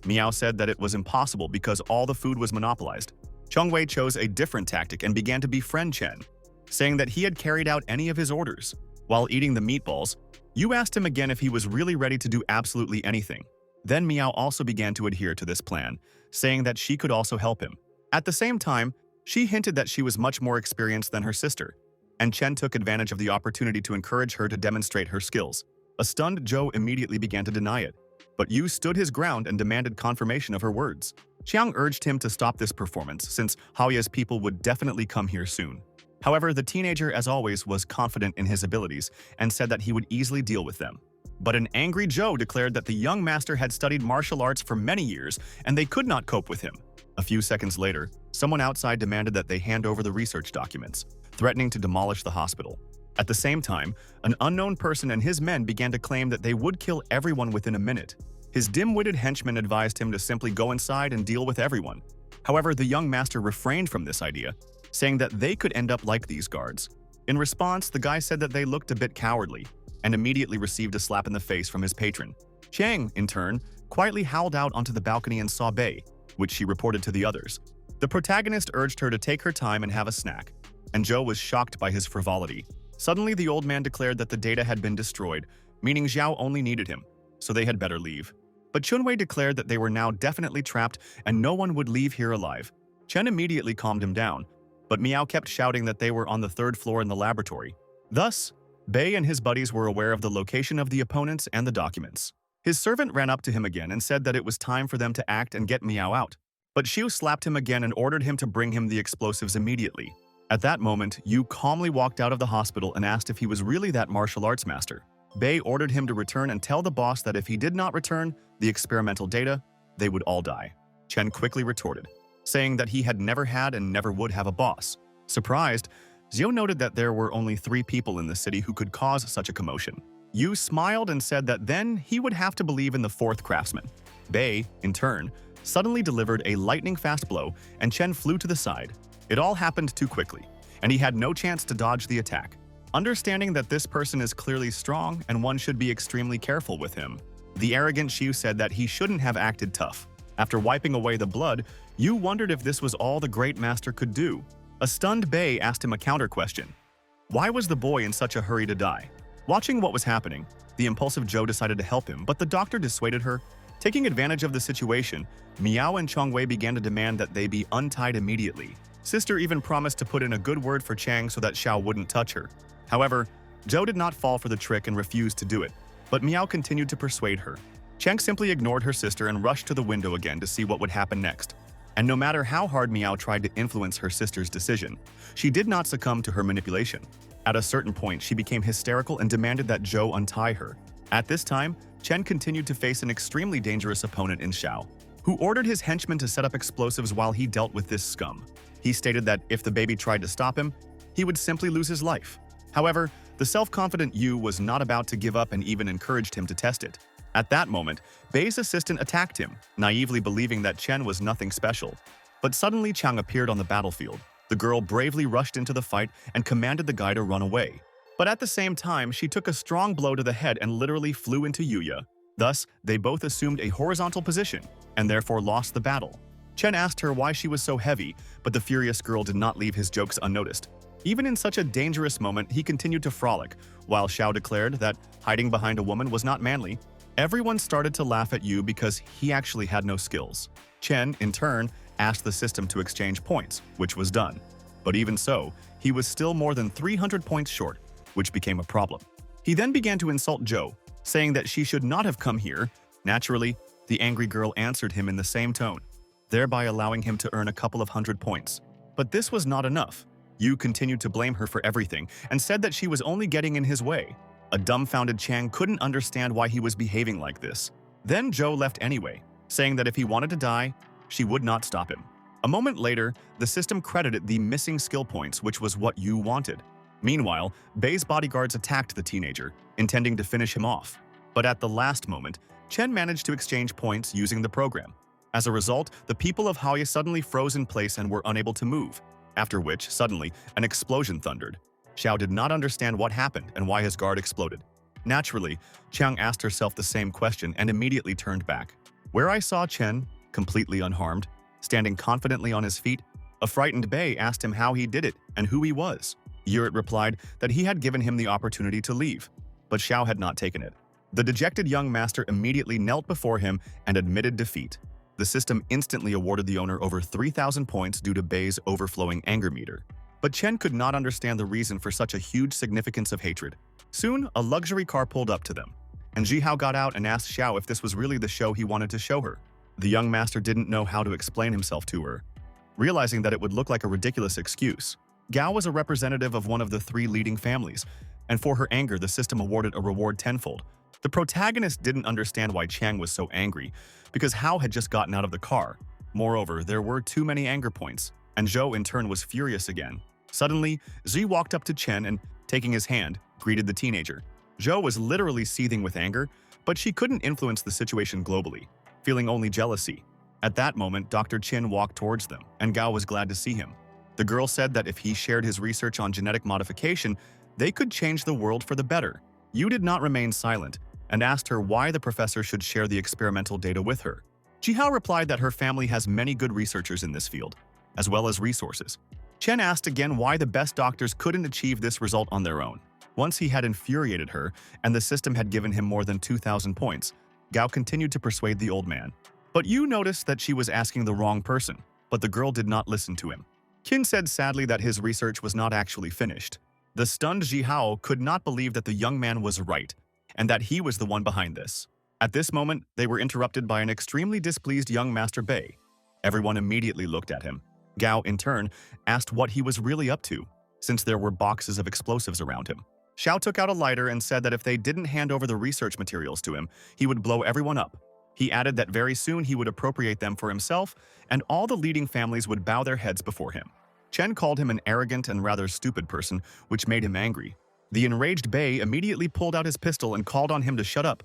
Miao said that it was impossible because all the food was monopolized. Chongwei chose a different tactic and began to befriend Chen, saying that he had carried out any of his orders. While eating the meatballs, Yu asked him again if he was really ready to do absolutely anything. Then Miao also began to adhere to this plan, saying that she could also help him. At the same time, she hinted that she was much more experienced than her sister, and Chen took advantage of the opportunity to encourage her to demonstrate her skills. A stunned Zhou immediately began to deny it, but Yu stood his ground and demanded confirmation of her words. Xiang urged him to stop this performance since Haoya's people would definitely come here soon. However, the teenager, as always, was confident in his abilities and said that he would easily deal with them. But an angry Zhou declared that the young master had studied martial arts for many years and they could not cope with him. A few seconds later, someone outside demanded that they hand over the research documents, threatening to demolish the hospital. At the same time, an unknown person and his men began to claim that they would kill everyone within a minute. His dim-witted henchman advised him to simply go inside and deal with everyone. However, the young master refrained from this idea, saying that they could end up like these guards. In response, the guy said that they looked a bit cowardly and immediately received a slap in the face from his patron. Chang, in turn, quietly howled out onto the balcony and saw Bei, which she reported to the others. The protagonist urged her to take her time and have a snack, and Zhou was shocked by his frivolity. Suddenly, the old man declared that the data had been destroyed, meaning Zhao only needed him, so they had better leave. But Chunwei declared that they were now definitely trapped and no one would leave here alive. Chen immediately calmed him down, but Miao kept shouting that they were on the third floor in the laboratory. Thus, Bei and his buddies were aware of the location of the opponents and the documents. His servant ran up to him again and said that it was time for them to act and get Miao out. But Xiu slapped him again and ordered him to bring him the explosives immediately. At that moment, Yu calmly walked out of the hospital and asked if he was really that martial arts master. Bei ordered him to return and tell the boss that if he did not return the experimental data, they would all die. Chen quickly retorted, saying that he had never had and never would have a boss. Surprised, Xiu noted that there were only 3 people in the city who could cause such a commotion. Yu smiled and said that then he would have to believe in the 4th craftsman. Bei, in turn, suddenly delivered a lightning-fast blow and Chen flew to the side. It all happened too quickly, and he had no chance to dodge the attack. Understanding that this person is clearly strong and one should be extremely careful with him, the arrogant Xiu said that he shouldn't have acted tough. After wiping away the blood, Yu wondered if this was all the great master could do. A stunned Bei asked him a counter question. Why was the boy in such a hurry to die? Watching what was happening, the impulsive Zhou decided to help him, but the doctor dissuaded her. Taking advantage of the situation, Miao and Chongwei began to demand that they be untied immediately. Sister even promised to put in a good word for Chang so that Xiao wouldn't touch her. However, Zhou did not fall for the trick and refused to do it, but Miao continued to persuade her. Chang simply ignored her sister and rushed to the window again to see what would happen next. And no matter how hard Miao tried to influence her sister's decision, she did not succumb to her manipulation. At a certain point, she became hysterical and demanded that Zhou untie her. At this time, Chen continued to face an extremely dangerous opponent in Xiao. who ordered his henchmen to set up explosives while he dealt with this scum. He stated that if the baby tried to stop him, he would simply lose his life. However, the self-confident Yu was not about to give up and even encouraged him to test it. At that moment, Bei's assistant attacked him, naively believing that Chen was nothing special. But suddenly Chang appeared on the battlefield. The girl bravely rushed into the fight and commanded the guy to run away. But at the same time, she took a strong blow to the head and literally flew into Yuya. Thus, they both assumed a horizontal position and therefore lost the battle. Chen asked her why she was so heavy, but the furious girl did not leave his jokes unnoticed. Even in such a dangerous moment, he continued to frolic, while Xiao declared that hiding behind a woman was not manly. Everyone started to laugh at Yu because he actually had no skills. Chen, in turn, asked the system to exchange points, which was done. But even so, he was still more than 300 points short, which became a problem. He then began to insult Zhou, saying that she should not have come here. Naturally, the angry girl answered him in the same tone, thereby allowing him to earn a couple of hundred points. But this was not enough. Yu continued to blame her for everything and said that she was only getting in his way. A dumbfounded Chang couldn't understand why he was behaving like this. Then Zhou left anyway, saying that if he wanted to die, she would not stop him. A moment later, the system credited the missing skill points, which was what Yu wanted. Meanwhile, Bei's bodyguards attacked the teenager, intending to finish him off. But at the last moment, Chen managed to exchange points using the program. As a result, the people of Haoye suddenly froze in place and were unable to move, after which, suddenly, an explosion thundered. Xiao did not understand what happened and why his guard exploded. Naturally, Chang asked herself the same question and immediately turned back. Where I saw Chen, completely unharmed, standing confidently on his feet, a frightened Bei asked him how he did it and who he was. Yurit replied that he had given him the opportunity to leave, but Xiao had not taken it. The dejected young master immediately knelt before him and admitted defeat. The system instantly awarded the owner over 3,000 points due to Bei's overflowing anger meter. But Chen could not understand the reason for such a huge significance of hatred. Soon, a luxury car pulled up to them, and Jihao got out and asked Xiao if this was really the show he wanted to show her. The young master didn't know how to explain himself to her, realizing that it would look like a ridiculous excuse. Gao was a representative of one of the three leading families, and for her anger, the system awarded a reward tenfold. The protagonist didn't understand why Chang was so angry, because Hao had just gotten out of the car. Moreover, there were too many anger points, and Zhou in turn was furious again. Suddenly, Zi walked up to Chen and, taking his hand, greeted the teenager. Zhou was literally seething with anger, but she couldn't influence the situation globally, feeling only jealousy. At that moment, Dr. Qin walked towards them, and Gao was glad to see him. The girl said that if he shared his research on genetic modification, they could change the world for the better. Yu did not remain silent, and asked her why the professor should share the experimental data with her. Jihao replied that her family has many good researchers in this field, as well as resources. Chen asked again why the best doctors couldn't achieve this result on their own. Once he had infuriated her, and the system had given him more than 2,000 points, Gao continued to persuade the old man. But Yu noticed that she was asking the wrong person, but the girl did not listen to him. Qin said sadly that his research was not actually finished. The stunned Jihao could not believe that the young man was right, and that he was the one behind this. At this moment, they were interrupted by an extremely displeased young Master Bei. Everyone immediately looked at him. Gao, in turn, asked what he was really up to, since there were boxes of explosives around him. Xiao took out a lighter and said that if they didn't hand over the research materials to him, he would blow everyone up. He added that very soon he would appropriate them for himself, and all the leading families would bow their heads before him. Chen called him an arrogant and rather stupid person, which made him angry. The enraged Bei immediately pulled out his pistol and called on him to shut up,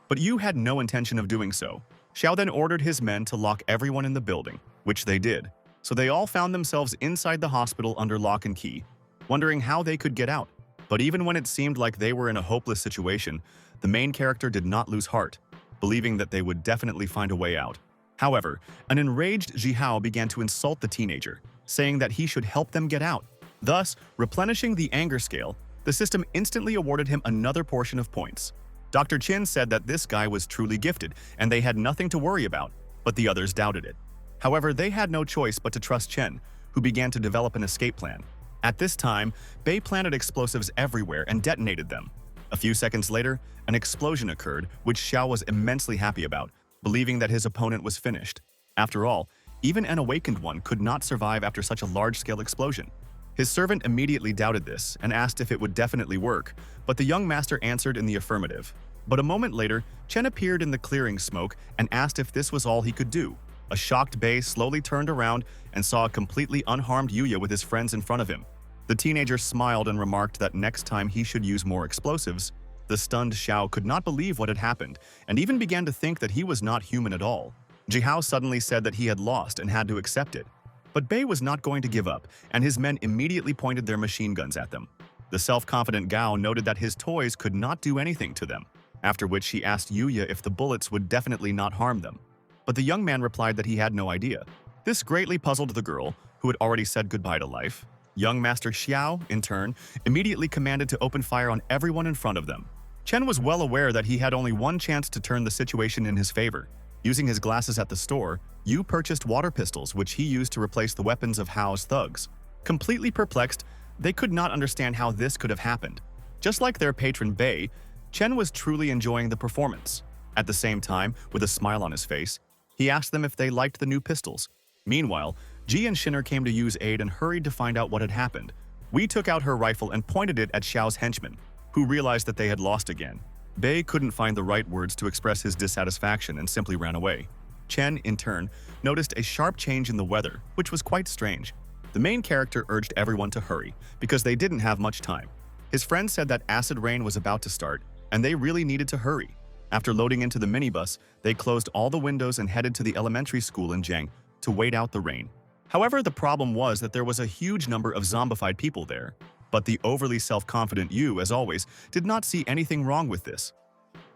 but Yu had no intention of doing so. Xiao then ordered his men to lock everyone in the building, which they did. So they all found themselves inside the hospital under lock and key, wondering how they could get out. But even when it seemed like they were in a hopeless situation, the main character did not lose heart, believing that they would definitely find a way out. However, an enraged Jihao began to insult the teenager, saying that he should help them get out. Thus, replenishing the anger scale, the system instantly awarded him another portion of points. Dr. Qin said that this guy was truly gifted, and they had nothing to worry about, but the others doubted it. However, they had no choice but to trust Chen, who began to develop an escape plan. At this time, Bei planted explosives everywhere and detonated them. A few seconds later, an explosion occurred, which Xiao was immensely happy about, believing that his opponent was finished. After all, even an awakened one could not survive after such a large-scale explosion. His servant immediately doubted this and asked if it would definitely work, but the young master answered in the affirmative. But a moment later, Chen appeared in the clearing smoke and asked if this was all he could do. A shocked Bei slowly turned around and saw a completely unharmed Yuya with his friends in front of him. The teenager smiled and remarked that next time he should use more explosives. The stunned Xiao could not believe what had happened and even began to think that he was not human at all. Jihao suddenly said that he had lost and had to accept it. But Bei was not going to give up, and his men immediately pointed their machine guns at them. The self-confident Gao noted that his toys could not do anything to them, after which he asked Yuya if the bullets would definitely not harm them. But the young man replied that he had no idea. This greatly puzzled the girl, who had already said goodbye to life. Young Master Xiao, in turn, immediately commanded to open fire on everyone in front of them. Chen was well aware that he had only one chance to turn the situation in his favor. Using his glasses at the store, Yu purchased water pistols, which he used to replace the weapons of Hao's thugs. Completely perplexed, they could not understand how this could have happened. Just like their patron Bei, Chen was truly enjoying the performance. At the same time, with a smile on his face, he asked them if they liked the new pistols. Meanwhile, Ji and Shinner came to Yu's aid and hurried to find out what had happened. Wei took out her rifle and pointed it at Xiao's henchmen, who realized that they had lost again. Bei couldn't find the right words to express his dissatisfaction and simply ran away. Chen, in turn, noticed a sharp change in the weather, which was quite strange. The main character urged everyone to hurry, because they didn't have much time. His friend said that acid rain was about to start, and they really needed to hurry. After loading into the minibus, they closed all the windows and headed to the elementary school in Jiang to wait out the rain. However, the problem was that there was a huge number of zombified people there. But the overly self-confident Yu, as always, did not see anything wrong with this.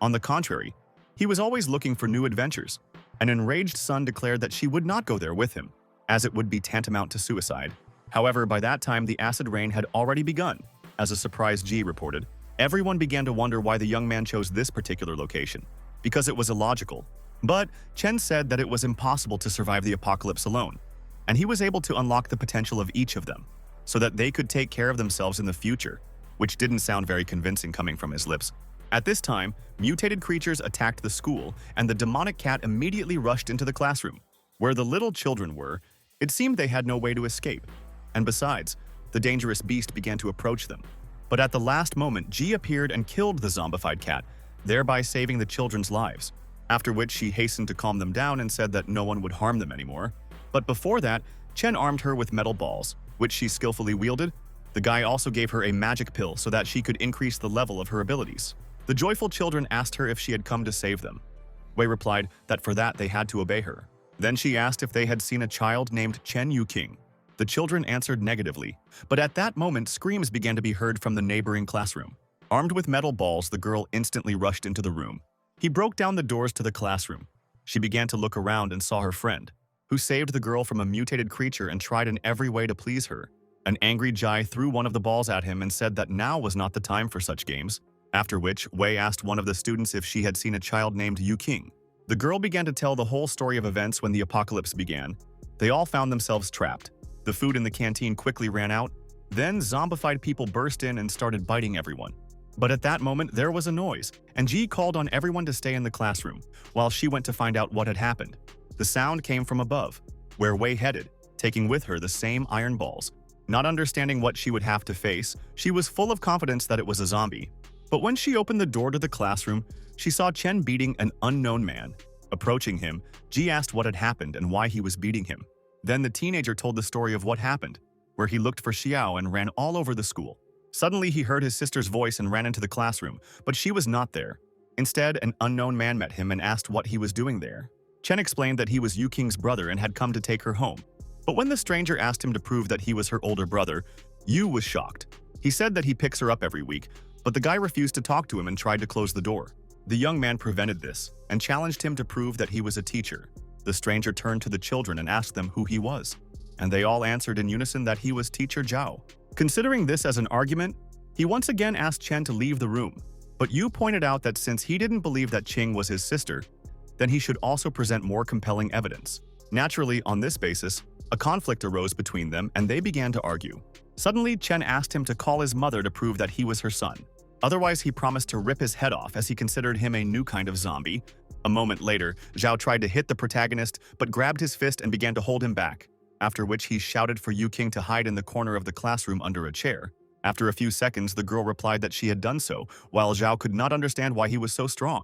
On the contrary, he was always looking for new adventures. An enraged Sun declared that she would not go there with him, as it would be tantamount to suicide. However, by that time, the acid rain had already begun. As a surprise Ji reported, everyone began to wonder why the young man chose this particular location, because it was illogical. But Chen said that it was impossible to survive the apocalypse alone, and he was able to unlock the potential of each of them, so that they could take care of themselves in the future, which didn't sound very convincing coming from his lips. At this time, mutated creatures attacked the school, and the demonic cat immediately rushed into the classroom. Where the little children were, it seemed they had no way to escape. And besides, the dangerous beast began to approach them. But at the last moment, Ji appeared and killed the zombified cat, thereby saving the children's lives. After which she hastened to calm them down and said that no one would harm them anymore. But before that, Chen armed her with metal balls, which she skillfully wielded. The guy also gave her a magic pill so that she could increase the level of her abilities. The joyful children asked her if she had come to save them. Wei replied that for that they had to obey her. Then she asked if they had seen a child named Chen Yuqing. The children answered negatively, but at that moment screams began to be heard from the neighboring classroom. Armed with metal balls, the girl instantly rushed into the room. He broke down the doors to the classroom. She began to look around and saw her friend, who saved the girl from a mutated creature and tried in every way to please her. An angry Jai threw one of the balls at him and said that now was not the time for such games, after which Wei asked one of the students if she had seen a child named Yu King. The girl began to tell the whole story of events when the apocalypse began. They all found themselves trapped. The food in the canteen quickly ran out. Then zombified people burst in and started biting everyone. But at that moment, there was a noise, and Ji called on everyone to stay in the classroom, while she went to find out what had happened. The sound came from above, where Wei headed, taking with her the same iron balls. Not understanding what she would have to face, she was full of confidence that it was a zombie. But when she opened the door to the classroom, she saw Chen beating an unknown man. Approaching him, Ji asked what had happened and why he was beating him. Then the teenager told the story of what happened, where he looked for Xiao and ran all over the school. Suddenly, he heard his sister's voice and ran into the classroom, but she was not there. Instead, an unknown man met him and asked what he was doing there. Chen explained that he was Yu Qing's brother and had come to take her home. But when the stranger asked him to prove that he was her older brother, Yu was shocked. He said that he picks her up every week, but the guy refused to talk to him and tried to close the door. The young man prevented this and challenged him to prove that he was a teacher. The stranger turned to the children and asked them who he was, and they all answered in unison that he was Teacher Zhao. Considering this as an argument, he once again asked Chen to leave the room, but Yu pointed out that since he didn't believe that Qing was his sister, then he should also present more compelling evidence. Naturally, on this basis, a conflict arose between them and they began to argue. Suddenly, Chen asked him to call his mother to prove that he was her son. Otherwise, he promised to rip his head off as he considered him a new kind of zombie. A moment later, Zhao tried to hit the protagonist but grabbed his fist and began to hold him back, after which he shouted for Yu Qing to hide in the corner of the classroom under a chair. After a few seconds, the girl replied that she had done so, while Zhao could not understand why he was so strong.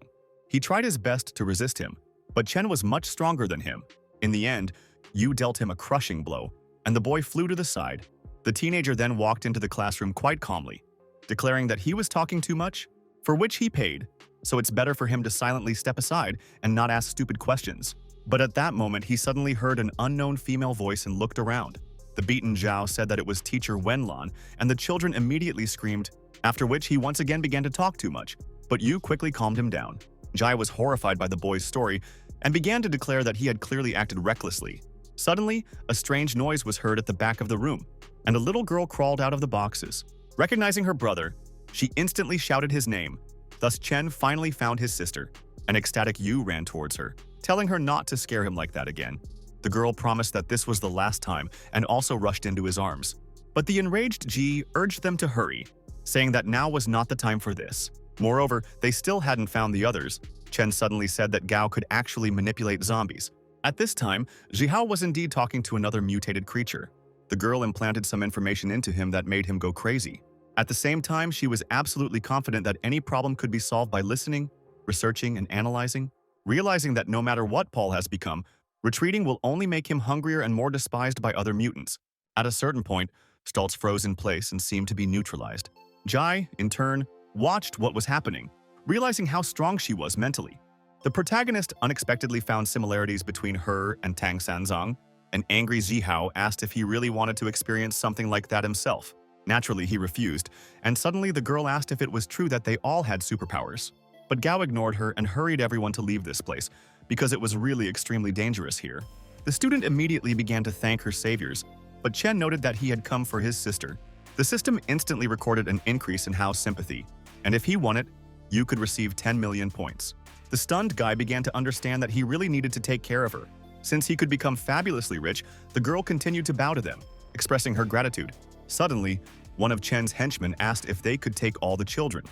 He tried his best to resist him, but Chen was much stronger than him. In the end, Yu dealt him a crushing blow, and the boy flew to the side. The teenager then walked into the classroom quite calmly, declaring that he was talking too much, for which he paid, so it's better for him to silently step aside and not ask stupid questions. But at that moment, he suddenly heard an unknown female voice and looked around. The beaten Zhao said that it was teacher Wenlan, and the children immediately screamed, after which he once again began to talk too much, but Yu quickly calmed him down. Jai was horrified by the boy's story and began to declare that he had clearly acted recklessly. Suddenly, a strange noise was heard at the back of the room, and a little girl crawled out of the boxes. Recognizing her brother, she instantly shouted his name. Thus Chen finally found his sister. An ecstatic Yu ran towards her, telling her not to scare him like that again. The girl promised that this was the last time and also rushed into his arms. But the enraged Ji urged them to hurry, saying that now was not the time for this. Moreover, they still hadn't found the others. Chen suddenly said that Gao could actually manipulate zombies. At this time, Jihao was indeed talking to another mutated creature. The girl implanted some information into him that made him go crazy. At the same time, she was absolutely confident that any problem could be solved by listening, researching, and analyzing. Realizing that no matter what Paul has become, retreating will only make him hungrier and more despised by other mutants. At a certain point, Stultz froze in place and seemed to be neutralized. Jai, in turn, watched what was happening, realizing how strong she was mentally. The protagonist unexpectedly found similarities between her and Tang Sanzang. An angry Zihao asked if he really wanted to experience something like that himself. Naturally, he refused, and suddenly the girl asked if it was true that they all had superpowers. But Gao ignored her and hurried everyone to leave this place, because it was really extremely dangerous here. The student immediately began to thank her saviors, but Chen noted that he had come for his sister. The system instantly recorded an increase in Hao's sympathy, and if he won it, Yu could receive 10 million points. The stunned guy began to understand that he really needed to take care of her. Since he could become fabulously rich, the girl continued to bow to them, expressing her gratitude. Suddenly, one of Chen's henchmen asked if they could take all the children.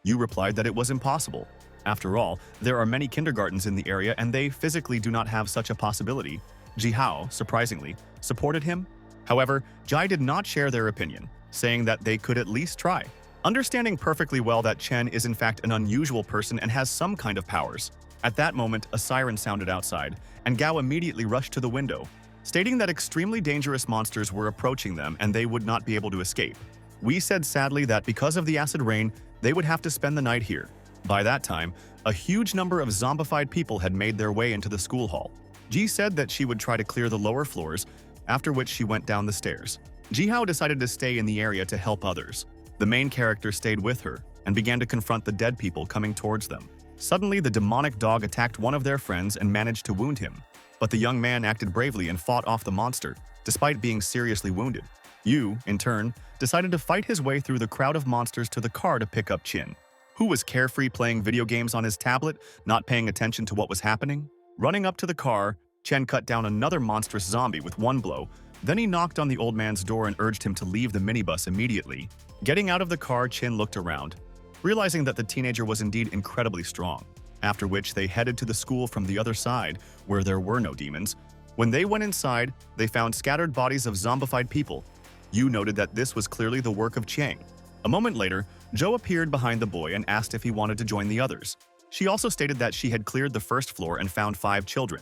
Yu replied that it was impossible. After all, there are many kindergartens in the area and they physically do not have such a possibility. Jihao, surprisingly, supported him. However, Jai did not share their opinion, saying that they could at least try. Understanding perfectly well that Chen is in fact an unusual person and has some kind of powers. At that moment, a siren sounded outside, and Gao immediately rushed to the window, stating that extremely dangerous monsters were approaching them and they would not be able to escape. We said sadly that because of the acid rain, they would have to spend the night here. By that time, a huge number of zombified people had made their way into the school hall. Ji said that she would try to clear the lower floors, after which she went down the stairs. Jihao decided to stay in the area to help others. The main character stayed with her and began to confront the dead people coming towards them. Suddenly, the demonic dog attacked one of their friends and managed to wound him. But the young man acted bravely and fought off the monster, despite being seriously wounded. Yu, in turn, decided to fight his way through the crowd of monsters to the car to pick up Qin, who was carefree playing video games on his tablet, not paying attention to what was happening. Running up to the car, Chen cut down another monstrous zombie with one blow. Then he knocked on the old man's door and urged him to leave the minibus immediately. Getting out of the car, Qin looked around, realizing that the teenager was indeed incredibly strong, after which they headed to the school from the other side, where there were no demons. When they went inside, they found scattered bodies of zombified people. Yu noted that this was clearly the work of Chang. A moment later, Zhou appeared behind the boy and asked if he wanted to join the others. She also stated that she had cleared the first floor and found 5 children,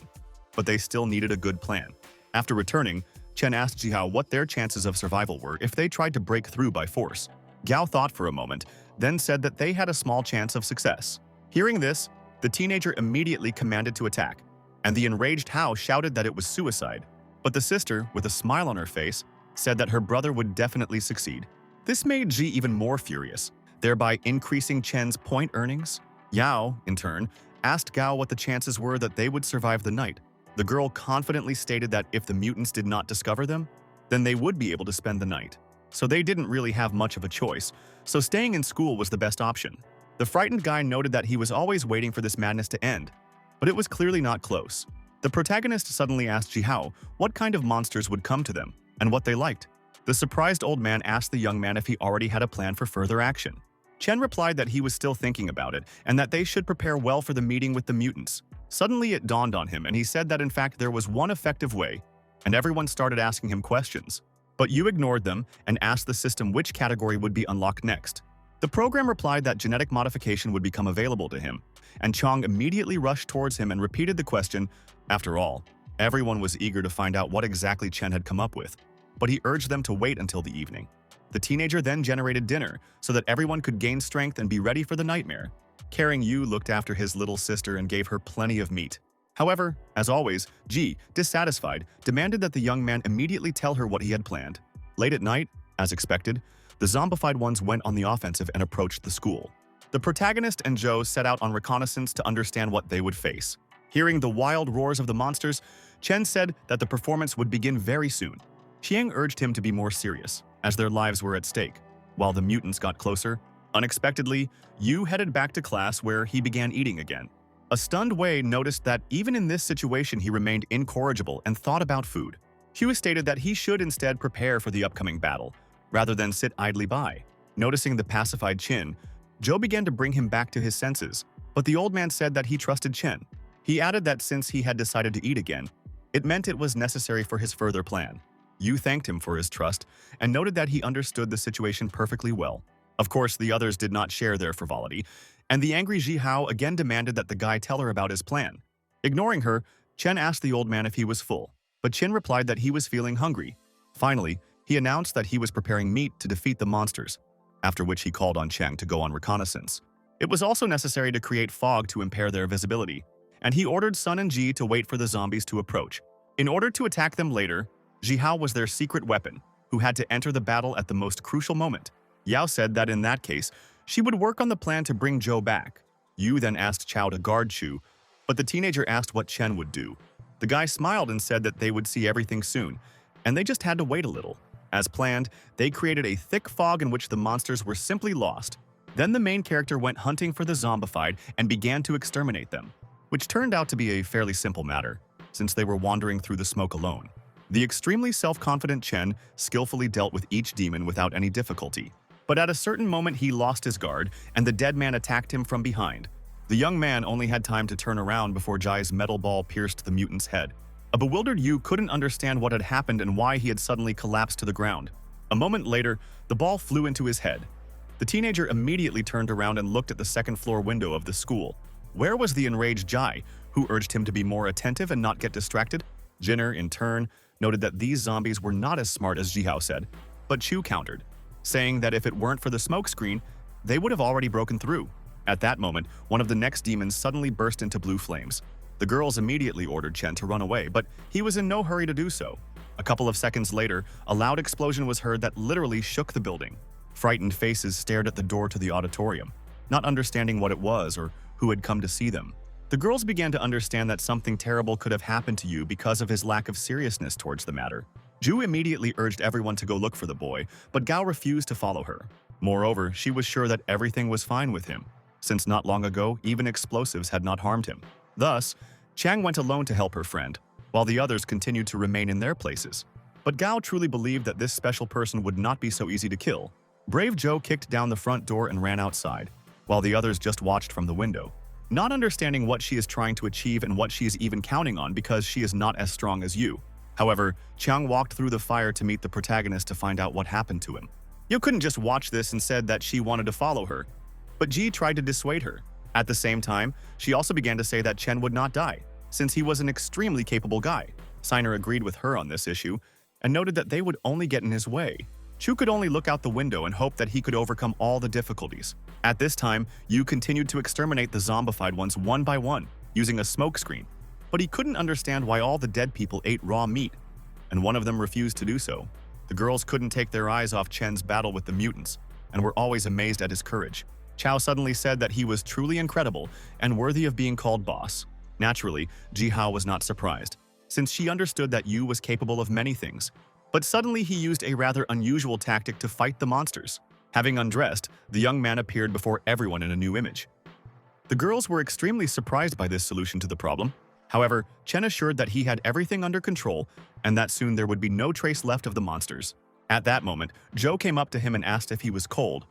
but they still needed a good plan. After returning, Chen asked Jihao what their chances of survival were if they tried to break through by force. Gao thought for a moment, then said that they had a small chance of success. Hearing this, the teenager immediately commanded to attack, and the enraged Hao shouted that it was suicide. But the sister, with a smile on her face, said that her brother would definitely succeed. This made Ji even more furious, thereby increasing Chen's point earnings. Yao, in turn, asked Gao what the chances were that they would survive the night. The girl confidently stated that if the mutants did not discover them, then they would be able to spend the night. So they didn't really have much of a choice, so staying in school was the best option. The frightened guy noted that he was always waiting for this madness to end, but it was clearly not close. The protagonist suddenly asked Jihao what kind of monsters would come to them and what they liked. The surprised old man asked the young man if he already had a plan for further action. Chen replied that he was still thinking about it and that they should prepare well for the meeting with the mutants. Suddenly it dawned on him and he said that in fact there was one effective way, and everyone started asking him questions. But Yu ignored them and asked the system which category would be unlocked next. The program replied that genetic modification would become available to him, and Chong immediately rushed towards him and repeated the question. After all, everyone was eager to find out what exactly Chen had come up with, but he urged them to wait until the evening. The teenager then generated dinner so that everyone could gain strength and be ready for the nightmare. Caring Yu looked after his little sister and gave her plenty of meat. However, as always, Ji, dissatisfied, demanded that the young man immediately tell her what he had planned. Late at night, as expected, the zombified ones went on the offensive and approached the school. The protagonist and Zhou set out on reconnaissance to understand what they would face. Hearing the wild roars of the monsters, Chen said that the performance would begin very soon. Qiang urged him to be more serious, as their lives were at stake. While the mutants got closer, unexpectedly, Yu headed back to class where he began eating again. A stunned Wei noticed that even in this situation he remained incorrigible and thought about food. Hugh stated that he should instead prepare for the upcoming battle, rather than sit idly by. Noticing the pacified Qin, Zhou began to bring him back to his senses, but the old man said that he trusted Chen. He added that since he had decided to eat again, it meant it was necessary for his further plan. Yu thanked him for his trust and noted that he understood the situation perfectly well. Of course, the others did not share their frivolity, and the angry Ji Hao again demanded that the guy tell her about his plan. Ignoring her, Chen asked the old man if he was full, but Chen replied that he was feeling hungry. Finally, he announced that he was preparing meat to defeat the monsters, after which he called on Cheng to go on reconnaissance. It was also necessary to create fog to impair their visibility, and he ordered Sun and Ji to wait for the zombies to approach. In order to attack them later, Ji Hao was their secret weapon, who had to enter the battle at the most crucial moment. Yao said that in that case, she would work on the plan to bring Zhou back. Yu then asked Chao to guard Chu, but the teenager asked what Chen would do. The guy smiled and said that they would see everything soon, and they just had to wait a little. As planned, they created a thick fog in which the monsters were simply lost. Then the main character went hunting for the zombified and began to exterminate them, which turned out to be a fairly simple matter, since they were wandering through the smoke alone. The extremely self-confident Chen skillfully dealt with each demon without any difficulty. But at a certain moment he lost his guard, and the dead man attacked him from behind. The young man only had time to turn around before Jai's metal ball pierced the mutant's head. A bewildered Yu couldn't understand what had happened and why he had suddenly collapsed to the ground. A moment later, the ball flew into his head. The teenager immediately turned around and looked at the second-floor window of the school. Where was the enraged Jai, who urged him to be more attentive and not get distracted? Jinner, in turn, noted that these zombies were not as smart as Jihao said, but Chu countered, saying that if it weren't for the smoke screen, they would have already broken through. At that moment, one of the next demons suddenly burst into blue flames. The girls immediately ordered Chen to run away, but he was in no hurry to do so. A couple of seconds later, a loud explosion was heard that literally shook the building. Frightened faces stared at the door to the auditorium, not understanding what it was or who had come to see them. The girls began to understand that something terrible could have happened to Yu because of his lack of seriousness towards the matter. Zhu immediately urged everyone to go look for the boy, but Gao refused to follow her. Moreover, she was sure that everything was fine with him, since not long ago, even explosives had not harmed him. Thus, Chang went alone to help her friend, while the others continued to remain in their places. But Gao truly believed that this special person would not be so easy to kill. Brave Zhou kicked down the front door and ran outside, while the others just watched from the window, not understanding what she is trying to achieve and what she is even counting on because she is not as strong as Yu. However, Chiang walked through the fire to meet the protagonist to find out what happened to him. Yu couldn't just watch this and said that she wanted to follow her, but Ji tried to dissuade her. At the same time, she also began to say that Chen would not die, since he was an extremely capable guy. Siner agreed with her on this issue and noted that they would only get in his way. Chu could only look out the window and hope that he could overcome all the difficulties. At this time, Yu continued to exterminate the zombified ones one by one, using a smoke screen. But he couldn't understand why all the dead people ate raw meat, and one of them refused to do so. The girls couldn't take their eyes off Chen's battle with the mutants, and were always amazed at his courage. Chao suddenly said that he was truly incredible and worthy of being called boss. Naturally, Jihao was not surprised, since she understood that Yu was capable of many things. But suddenly he used a rather unusual tactic to fight the monsters. Having undressed, the young man appeared before everyone in a new image. The girls were extremely surprised by this solution to the problem. However, Chen assured that he had everything under control and that soon there would be no trace left of the monsters. At that moment, Zhou came up to him and asked if he was cold.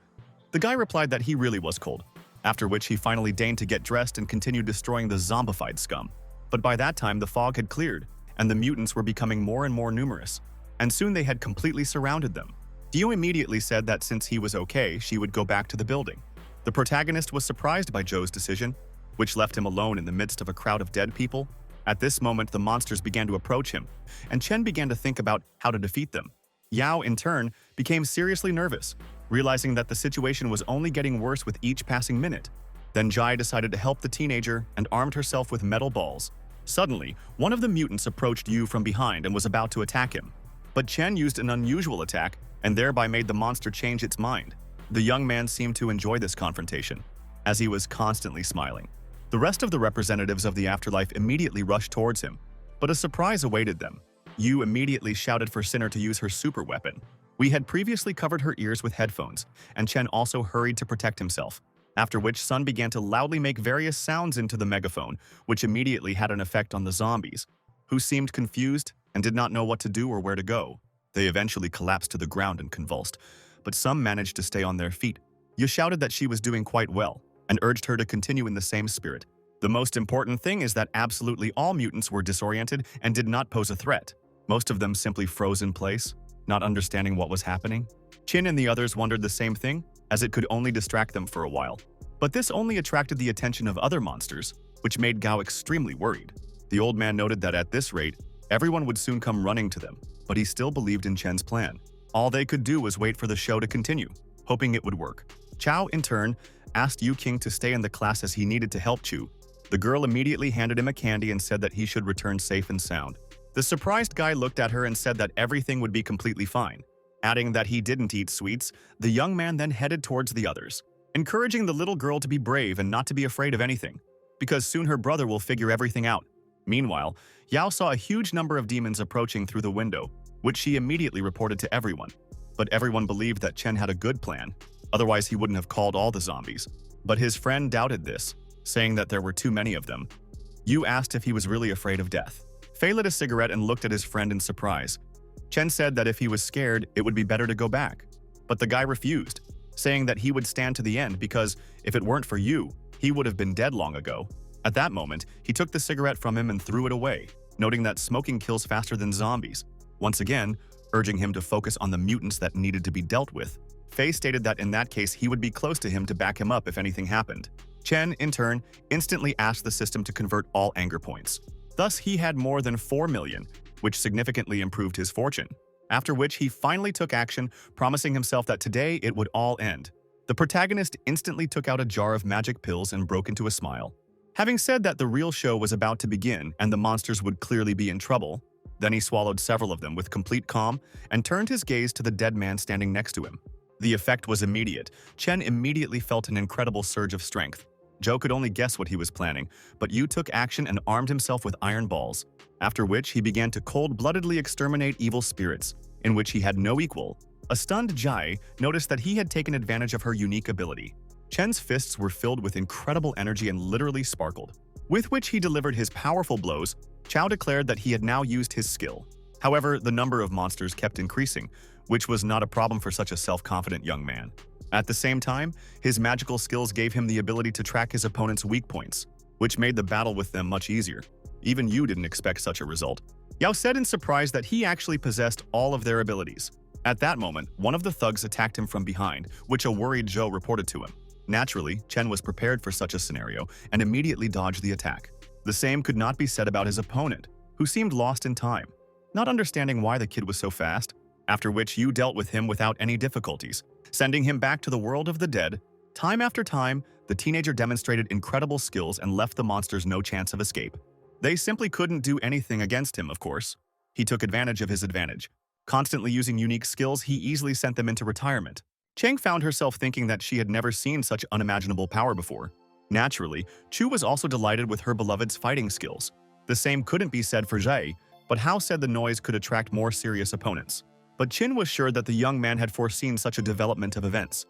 The guy replied that he really was cold, after which he finally deigned to get dressed and continued destroying the zombified scum. But by that time, the fog had cleared, and the mutants were becoming more and more numerous. and soon they had completely surrounded them. Dio immediately said that since he was okay, she would go back to the building. The protagonist was surprised by Joe's decision, which left him alone in the midst of a crowd of dead people. At this moment, the monsters began to approach him, and Chen began to think about how to defeat them. Yao, in turn, became seriously nervous, realizing that the situation was only getting worse with each passing minute. Then Jai decided to help the teenager and armed herself with metal balls. Suddenly, one of the mutants approached Yu from behind and was about to attack him. But Chen used an unusual attack and thereby made the monster change its mind. The young man seemed to enjoy this confrontation, as he was constantly smiling. The rest of the representatives of the afterlife immediately rushed towards him, but a surprise awaited them. Yu immediately shouted for Sinner to use her super weapon. We had previously covered her ears with headphones, and Chen also hurried to protect himself, after which Sun began to loudly make various sounds into the megaphone, which immediately had an effect on the zombies, who seemed confused and did not know what to do or where to go. They eventually collapsed to the ground and convulsed, but some managed to stay on their feet. Yu shouted that she was doing quite well, and urged her to continue in the same spirit. The most important thing is that absolutely all mutants were disoriented and did not pose a threat. Most of them simply froze in place, not understanding what was happening. Chin and the others wondered the same thing, as it could only distract them for a while. But this only attracted the attention of other monsters, which made Gao extremely worried. The old man noted that at this rate, everyone would soon come running to them, but he still believed in Chen's plan. All they could do was wait for the show to continue, hoping it would work. Chao, in turn, asked Yu King to stay in the class as he needed to help Chu. The girl immediately handed him a candy and said that he should return safe and sound. The surprised guy looked at her and said that everything would be completely fine. Adding that he didn't eat sweets, the young man then headed towards the others, encouraging the little girl to be brave and not to be afraid of anything, because soon her brother will figure everything out. Meanwhile, Yao saw a huge number of demons approaching through the window, which she immediately reported to everyone. But everyone believed that Chen had a good plan, otherwise he wouldn't have called all the zombies. But his friend doubted this, saying that there were too many of them. Yu asked if he was really afraid of death. Fei lit a cigarette and looked at his friend in surprise. Chen said that if he was scared, it would be better to go back. But the guy refused, saying that he would stand to the end because if it weren't for Yu, he would have been dead long ago. At that moment, he took the cigarette from him and threw it away, noting that smoking kills faster than zombies. Once again, urging him to focus on the mutants that needed to be dealt with. Fei stated that in that case he would be close to him to back him up if anything happened. Chen, in turn, instantly asked the system to convert all anger points. Thus, he had more than 4 million, which significantly improved his fortune. After which he finally took action, promising himself that today it would all end. The protagonist instantly took out a jar of magic pills and broke into a smile. Having said that the real show was about to begin and the monsters would clearly be in trouble, then he swallowed several of them with complete calm and turned his gaze to the dead man standing next to him. The effect was immediate. Chen immediately felt an incredible surge of strength. Joe could only guess what he was planning, but Yu took action and armed himself with iron balls, after which he began to cold-bloodedly exterminate evil spirits, in which he had no equal. A stunned Jai noticed that he had taken advantage of her unique ability. Chen's fists were filled with incredible energy and literally sparkled, with which he delivered his powerful blows. Chao declared that he had now used his skill. However, the number of monsters kept increasing, which was not a problem for such a self-confident young man. At the same time, his magical skills gave him the ability to track his opponent's weak points, which made the battle with them much easier. Even Yu didn't expect such a result. Yao said in surprise that he actually possessed all of their abilities. At that moment, one of the thugs attacked him from behind, which a worried Zhou reported to him. Naturally, Chen was prepared for such a scenario and immediately dodged the attack. The same could not be said about his opponent, who seemed lost in time, not understanding why the kid was so fast, after which Yu dealt with him without any difficulties, sending him back to the world of the dead. Time after time, the teenager demonstrated incredible skills and left the monsters no chance of escape. They simply couldn't do anything against him, of course. He took advantage of his advantage. Constantly using unique skills, he easily sent them into retirement. Cheng found herself thinking that she had never seen such unimaginable power before. Naturally, Chu was also delighted with her beloved's fighting skills. The same couldn't be said for Zhai, but Hao said the noise could attract more serious opponents. But Qin was sure that the young man had foreseen such a development of events.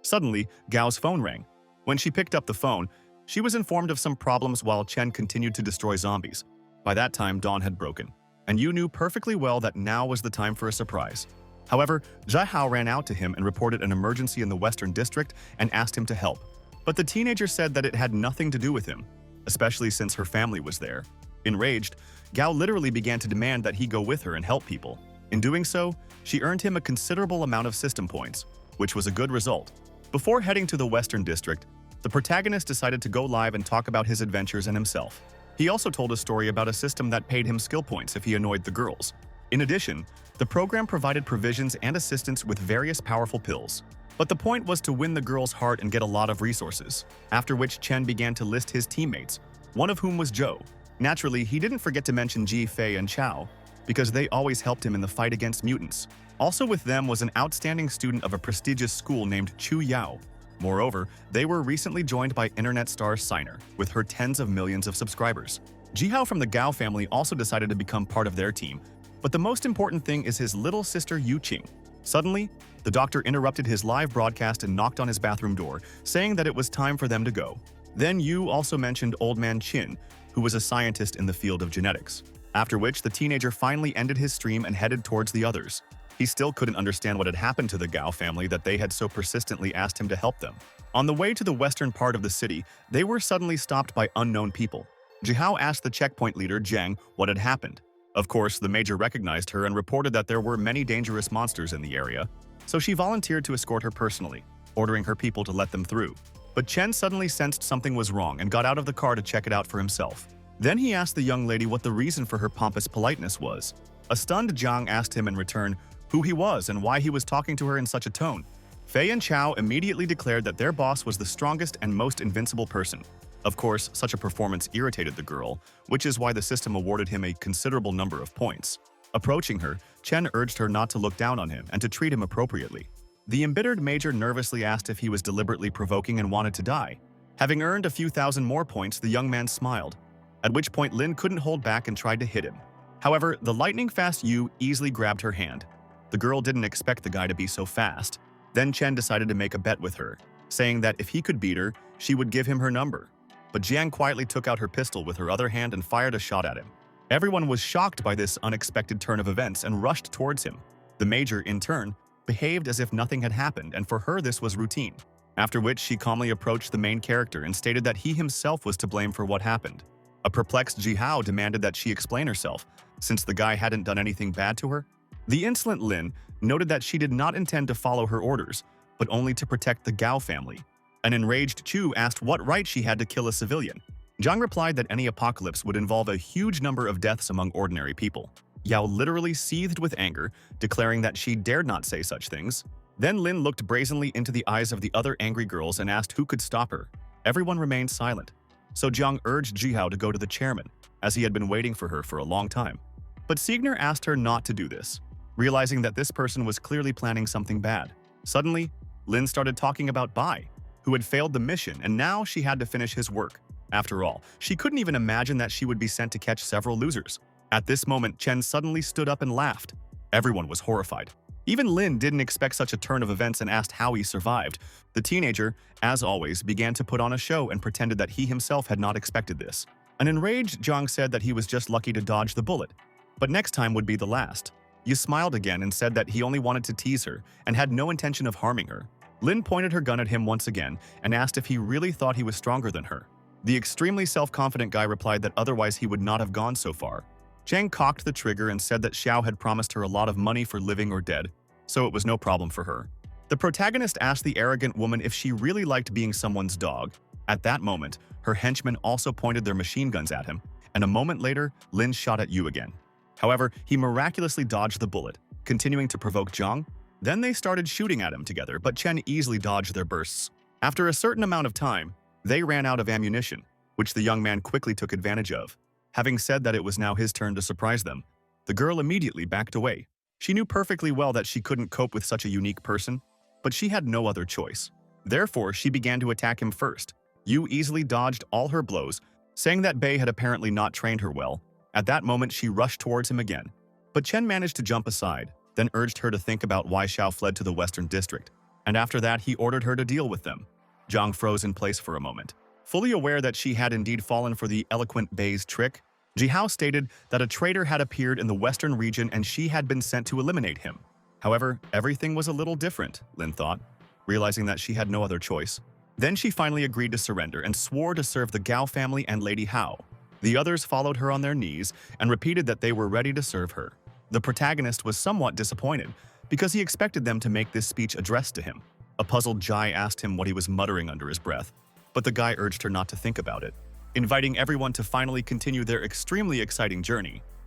Suddenly, Gao's phone rang. When she picked up the phone, she was informed of some problems while Chen continued to destroy zombies. By that time, dawn had broken, and Yu knew perfectly well that now was the time for a surprise. However, Zhai Hao ran out to him and reported an emergency in the Western District and asked him to help. But the teenager said that it had nothing to do with him, especially since her family was there. Enraged, Gao literally began to demand that he go with her and help people. In doing so, she earned him a considerable amount of system points, which was a good result. Before heading to the Western District, the protagonist decided to go live and talk about his adventures and himself. He also told a story about a system that paid him skill points if he annoyed the girls. In addition, the program provided provisions and assistance with various powerful pills. But the point was to win the girl's heart and get a lot of resources, after which Chen began to list his teammates, one of whom was Zhou. Naturally, he didn't forget to mention Ji Fei and Chao, because they always helped him in the fight against mutants. Also with them was an outstanding student of a prestigious school named Chu Yao. Moreover, they were recently joined by internet star Siner, with her tens of millions of subscribers. Jihao from the Gao family also decided to become part of their team, but the most important thing is his little sister Yu Qing. Suddenly, the doctor interrupted his live broadcast and knocked on his bathroom door, saying that it was time for them to go. Then Yu also mentioned Old Man Qin, who was a scientist in the field of genetics. After which, the teenager finally ended his stream and headed towards the others. He still couldn't understand what had happened to the Gao family that they had so persistently asked him to help them. On the way to the western part of the city, they were suddenly stopped by unknown people. Jihao asked the checkpoint leader, Zhang, what had happened. Of course, the major recognized her and reported that there were many dangerous monsters in the area, so she volunteered to escort her personally, ordering her people to let them through. But Chen suddenly sensed something was wrong and got out of the car to check it out for himself. Then he asked the young lady what the reason for her pompous politeness was. A stunned Zhang asked him in return who he was and why he was talking to her in such a tone. Fei and Chao immediately declared that their boss was the strongest and most invincible person. Of course, such a performance irritated the girl, which is why the system awarded him a considerable number of points. Approaching her, Chen urged her not to look down on him and to treat him appropriately. The embittered major nervously asked if he was deliberately provoking and wanted to die. Having earned a few thousand more points, the young man smiled, at which point Lin couldn't hold back and tried to hit him. However, the lightning-fast Yu easily grabbed her hand. The girl didn't expect the guy to be so fast. Then Chen decided to make a bet with her, saying that if he could beat her, she would give him her number. But Jiang quietly took out her pistol with her other hand and fired a shot at him. Everyone was shocked by this unexpected turn of events and rushed towards him. The major, in turn, behaved as if nothing had happened, and for her this was routine. After which she calmly approached the main character and stated that he himself was to blame for what happened. A perplexed Jihao demanded that she explain herself, since the guy hadn't done anything bad to her. The insolent Lin noted that she did not intend to follow her orders, but only to protect the Gao family. An enraged Chu asked what right she had to kill a civilian. Zhang replied that any apocalypse would involve a huge number of deaths among ordinary people. Yao literally seethed with anger, declaring that she dared not say such things. Then Lin looked brazenly into the eyes of the other angry girls and asked who could stop her. Everyone remained silent. So Zhang urged Jihao to go to the chairman, as he had been waiting for her for a long time. But Siegner asked her not to do this, realizing that this person was clearly planning something bad. Suddenly, Lin started talking about Bai, who had failed the mission and now she had to finish his work. After all, she couldn't even imagine that she would be sent to catch several losers. At this moment, Chen suddenly stood up and laughed. Everyone was horrified. Even Lin didn't expect such a turn of events and asked how he survived. The teenager, as always, began to put on a show and pretended that he himself had not expected this. An enraged Zhang said that he was just lucky to dodge the bullet, but next time would be the last. Yu smiled again and said that he only wanted to tease her and had no intention of harming her. Lin pointed her gun at him once again and asked if he really thought he was stronger than her. The extremely self-confident guy replied that otherwise he would not have gone so far. Zhang cocked the trigger and said that Xiao had promised her a lot of money for living or dead, so it was no problem for her. The protagonist asked the arrogant woman if she really liked being someone's dog. At that moment, her henchmen also pointed their machine guns at him, and a moment later, Lin shot at Yu again. However, he miraculously dodged the bullet, continuing to provoke Zhang. Then they started shooting at him together, but Chen easily dodged their bursts. After a certain amount of time, they ran out of ammunition, which the young man quickly took advantage of. Having said that it was now his turn to surprise them, the girl immediately backed away. She knew perfectly well that she couldn't cope with such a unique person, but she had no other choice. Therefore, she began to attack him first. Yu easily dodged all her blows, saying that Bei had apparently not trained her well. At that moment, she rushed towards him again. But Chen managed to jump aside, then urged her to think about why Xiao fled to the Western District, and after that he ordered her to deal with them. Zhang froze in place for a moment. Fully aware that she had indeed fallen for the eloquent Bei's trick, Jihao stated that a traitor had appeared in the western region and she had been sent to eliminate him. However, everything was a little different, Lin thought, realizing that she had no other choice. Then she finally agreed to surrender and swore to serve the Gao family and Lady Hao. The others followed her on their knees and repeated that they were ready to serve her. The protagonist was somewhat disappointed because he expected them to make this speech addressed to him. A puzzled Jai asked him what he was muttering under his breath, but the guy urged her not to think about it, inviting everyone to finally continue their extremely exciting journey.